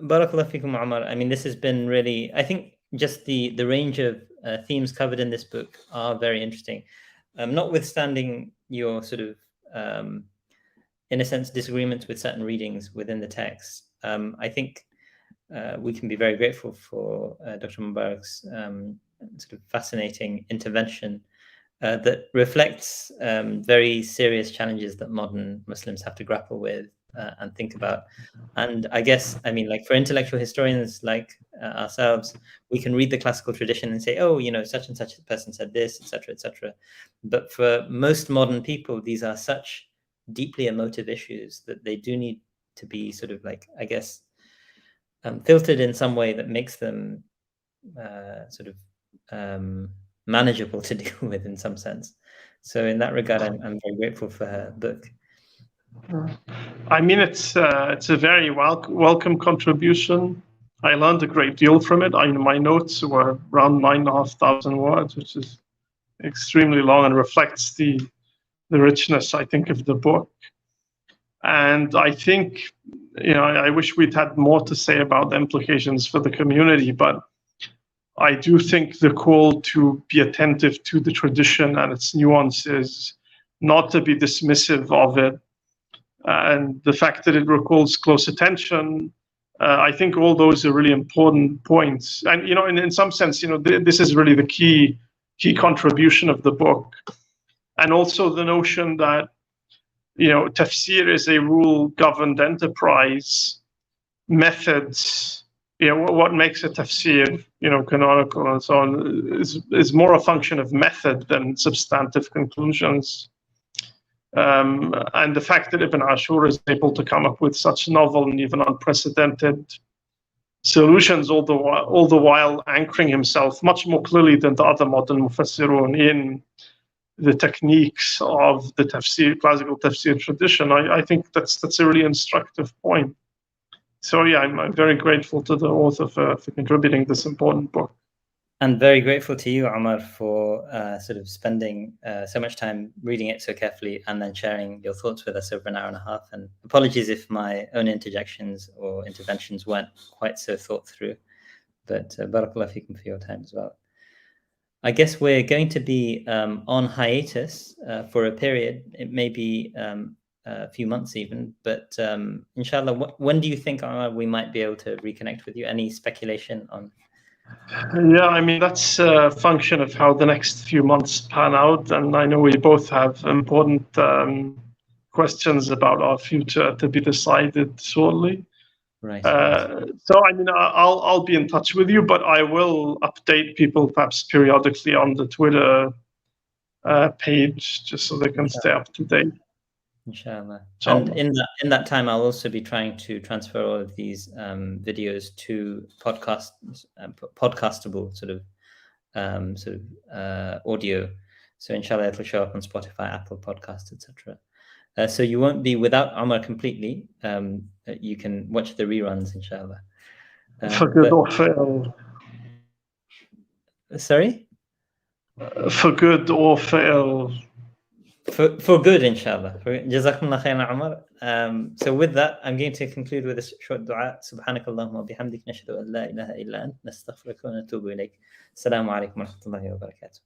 [SPEAKER 1] Barakallahu fikum, Omar. I mean, this has been really, I think, just the range of themes covered in this book are very interesting. Notwithstanding your sort of, in a sense, disagreements with certain readings within the text, I think we can be very grateful for Dr. Mubarak's sort of fascinating intervention that reflects very serious challenges that modern Muslims have to grapple with and think about. And I guess, I mean, like, for intellectual historians like ourselves, we can read the classical tradition and say, oh, such and such a person said this, etc., etc. But for most modern people, these are such deeply emotive issues that they do need to be sort of like, I guess, filtered in some way that makes them sort of manageable to deal with in some sense. So in that regard, I'm very grateful for her book.
[SPEAKER 2] I mean, it's a very welcome contribution. I learned a great deal from it. My notes were around 9,500 words, which is extremely long and reflects the richness, I think, of the book. And I think, I wish we'd had more to say about the implications for the community, but I do think the call to be attentive to the tradition and its nuances, not to be dismissive of it, and the fact that it recalls close attention, I think all those are really important points. And, in some sense, this is really the key contribution of the book. And also the notion that, tafsir is a rule-governed enterprise. Methods, what makes a tafsir, canonical and so on, is more a function of method than substantive conclusions. And the fact that Ibn Ashur is able to come up with such novel and even unprecedented solutions, all the while anchoring himself much more clearly than the other modern mufassirun in the techniques of the classical tafsir tradition, I think that's a really instructive point. So yeah, I'm very grateful to the author for contributing this important book.
[SPEAKER 1] And very grateful to you, Omar, for sort of spending so much time reading it so carefully and then sharing your thoughts with us over an hour and a half. And apologies if my own interjections or interventions weren't quite so thought through. But Barakallahu fikum for your time as well. I guess we're going to be on hiatus for a period. It may be a few months even, but inshallah, when do you think we might be able to reconnect with you? Any speculation on?
[SPEAKER 2] Yeah, I mean, that's a function of how the next few months pan out. And I know we both have important questions about our future to be decided shortly.
[SPEAKER 1] Right.
[SPEAKER 2] So, I mean, I'll be in touch with you, but I will update people perhaps periodically on the Twitter page just so they can stay up to date.
[SPEAKER 1] Inshallah.
[SPEAKER 2] Inshallah.
[SPEAKER 1] And in that time, I'll also be trying to transfer all of these videos to podcastable sort of audio. So inshallah, it'll show up on Spotify, Apple Podcasts, etc. So you won't be without Omar completely. You can watch the reruns, inshallah.
[SPEAKER 2] For good or for ill.
[SPEAKER 1] Sorry?
[SPEAKER 2] For good or for ill.
[SPEAKER 1] For good, inshallah. Jazakumullah khairan, Omar. So with that, I'm going to conclude with a short dua. Subhanakallahumma wa bihamdik, nashhadu an la ilaha illa ant, nastaghfiruka wa natubu ilayk. Assalamu alaikum wa rahmatullahi wa barakatuh.